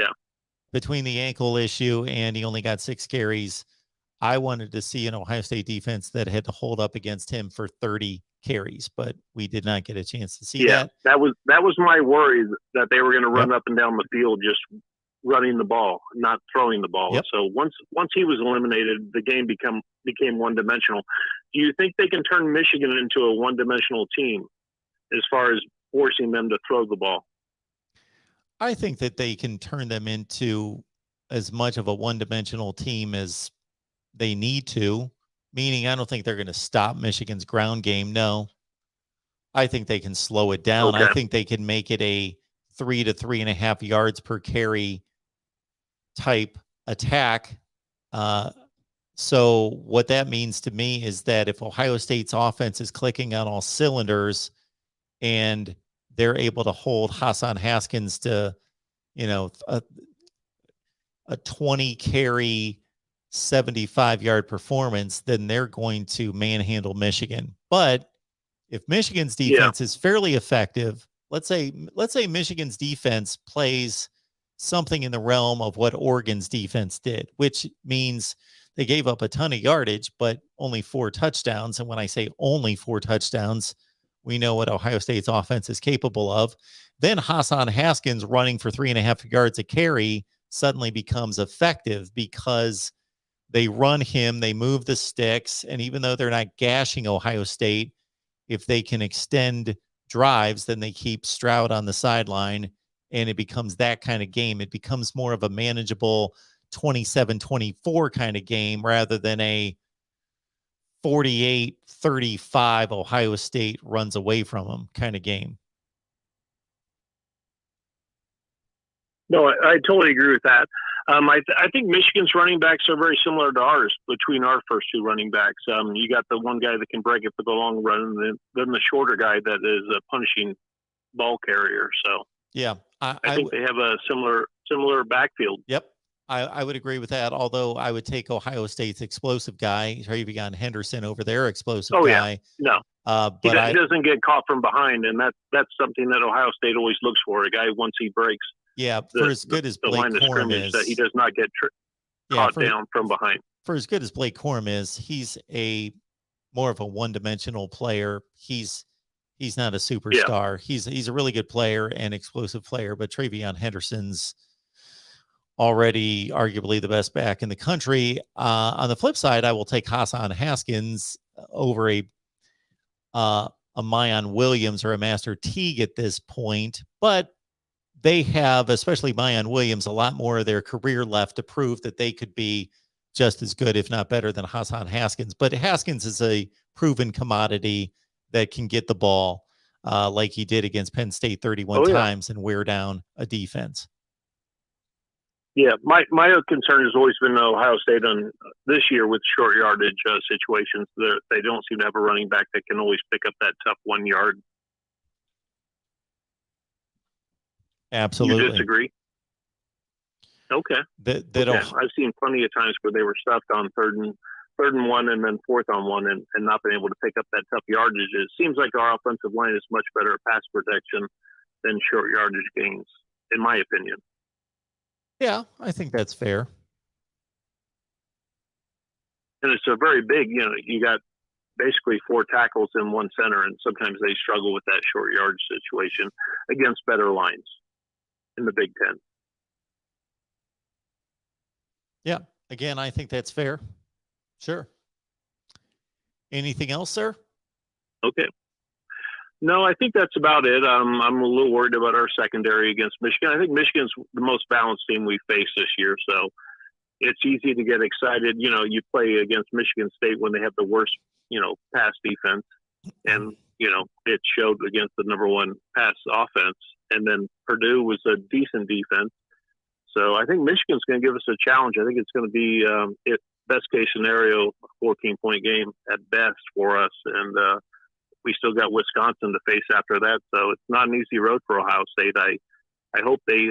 between the ankle issue and he only got 6 carries, I wanted to see an Ohio State defense that had to hold up against him for 30 carries, but we did not get a chance to see that. That was my worry, that they were going to run up and down the field just running the ball, not throwing the ball. So once he was eliminated, the game became one-dimensional. Do you think they can turn Michigan into a one-dimensional team as far as forcing them to throw the ball? I think that they can turn them into as much of a one-dimensional team as they need to, meaning I don't think they're going to stop Michigan's ground game. No, I think they can slow it down. I think they can make it a 3 to 3.5 yards per carry type attack. So what that means to me is that if Ohio State's offense is clicking on all cylinders and they're able to hold Hassan Haskins to, a 20 carry, 75-yard performance, then they're going to manhandle Michigan. But if Michigan's defense is fairly effective, let's say Michigan's defense plays something in the realm of what Oregon's defense did, which means they gave up a ton of yardage, but only 4 touchdowns. And when I say only 4 touchdowns, we know what Ohio State's offense is capable of. Then Hassan Haskins running for 3.5 yards a carry suddenly becomes effective because they run him, they move the sticks, and even though they're not gashing Ohio State, if they can extend drives, then they keep Stroud on the sideline, and it becomes that kind of game. It becomes more of a manageable 27-24 kind of game rather than a 48-35 Ohio State runs away from them kind of game. No, I totally agree with that. I think Michigan's running backs are very similar to ours between our first two running backs. You got the one guy that can break it for the long run, and then the shorter guy that is a punishing ball carrier. So Yeah, I think they have a similar backfield. Yep. I would agree with that, although I would take Ohio State's explosive guy, Travion Henderson, over their explosive guy. No. But He doesn't get caught from behind, and that's something that Ohio State always looks for. A guy, once he breaks for as good as the Blake line of Corum scrimmage, is, that he does not get caught down from behind. For as good as Blake Corum is, he's more of a one-dimensional player. He's not a superstar. He's a really good player and explosive player, but Travion Henderson's already arguably the best back in the country. On the flip side, I will take Hassan Haskins over a Mayan Williams or a Master Teague at this point, but they have, especially Mayan Williams, a lot more of their career left to prove that they could be just as good, if not better, than Hassan Haskins. But Haskins is a proven commodity that can get the ball like he did against Penn State 31 times and wear down a defense. Yeah, my concern has always been Ohio State on this year with short yardage situations. They don't seem to have a running back that can always pick up that tough 1 yard. Absolutely. You disagree? Okay. I've seen plenty of times where they were stuffed on third and 1 and then 4th and 1 and not been able to pick up that tough yardage. It seems like our offensive line is much better at pass protection than short yardage gains, in my opinion. Yeah, I think that's fair. And it's a very big, you got basically 4 tackles and 1 center, and sometimes they struggle with that short yardage situation against better lines in the Big Ten. Yeah, again, I think that's fair. Sure. Anything else, sir? Okay. No, I think that's about it. I'm a little worried about our secondary against Michigan. I think Michigan's the most balanced team we faced this year, so it's easy to get excited. You play against Michigan State when they have the worst, pass defense, and it showed against the number 1 pass offense. And then Purdue was a decent defense, so I think Michigan's going to give us a challenge. I think it's going to be, best case scenario, a 14-point game at best for us, and we still got Wisconsin to face after that, so it's not an easy road for Ohio State. I hope they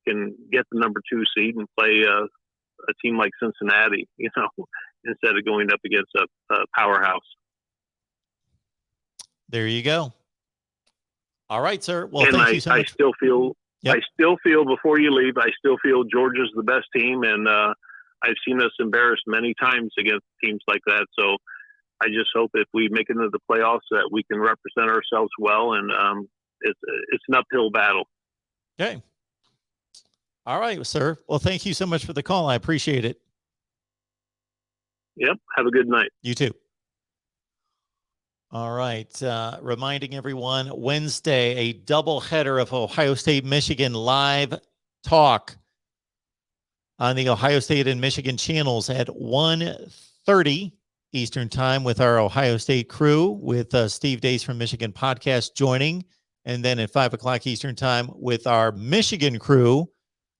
can get the number 2 seed and play a team like Cincinnati, instead of going up against a powerhouse. There you go. All right, sir. Well, thank you so much. I still feel before you leave, I still feel Georgia's the best team, and I've seen us embarrassed many times against teams like that. So I just hope if we make it into the playoffs that we can represent ourselves well, and it's an uphill battle. Okay. All right, sir. Well, thank you so much for the call. I appreciate it. Yep. Have a good night. You too. All right. Reminding everyone, Wednesday, a doubleheader of Ohio State, Michigan live talk on the Ohio State and Michigan channels at 1:30 Eastern time with our Ohio State crew, with Steve Dace from Michigan Podcast joining. And then at 5 o'clock Eastern time with our Michigan crew,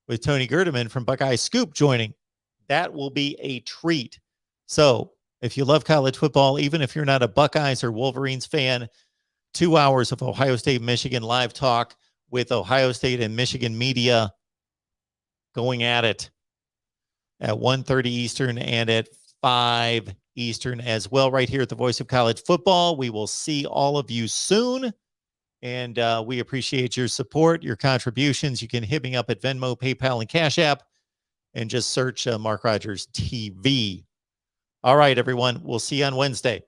with Tony Gerdeman from Buckeye Scoop joining. That will be a treat. So if you love college football, even if you're not a Buckeyes or Wolverines fan, 2 hours of Ohio State, Michigan live talk with Ohio State and Michigan media going at it at 1:30 Eastern and at 5 Eastern as well, right here at the Voice of College Football. We will see all of you soon, and we appreciate your support, your contributions. You can hit me up at Venmo, PayPal, and Cash App, and just search Mark Rogers TV. All right, everyone. We'll see you on Wednesday.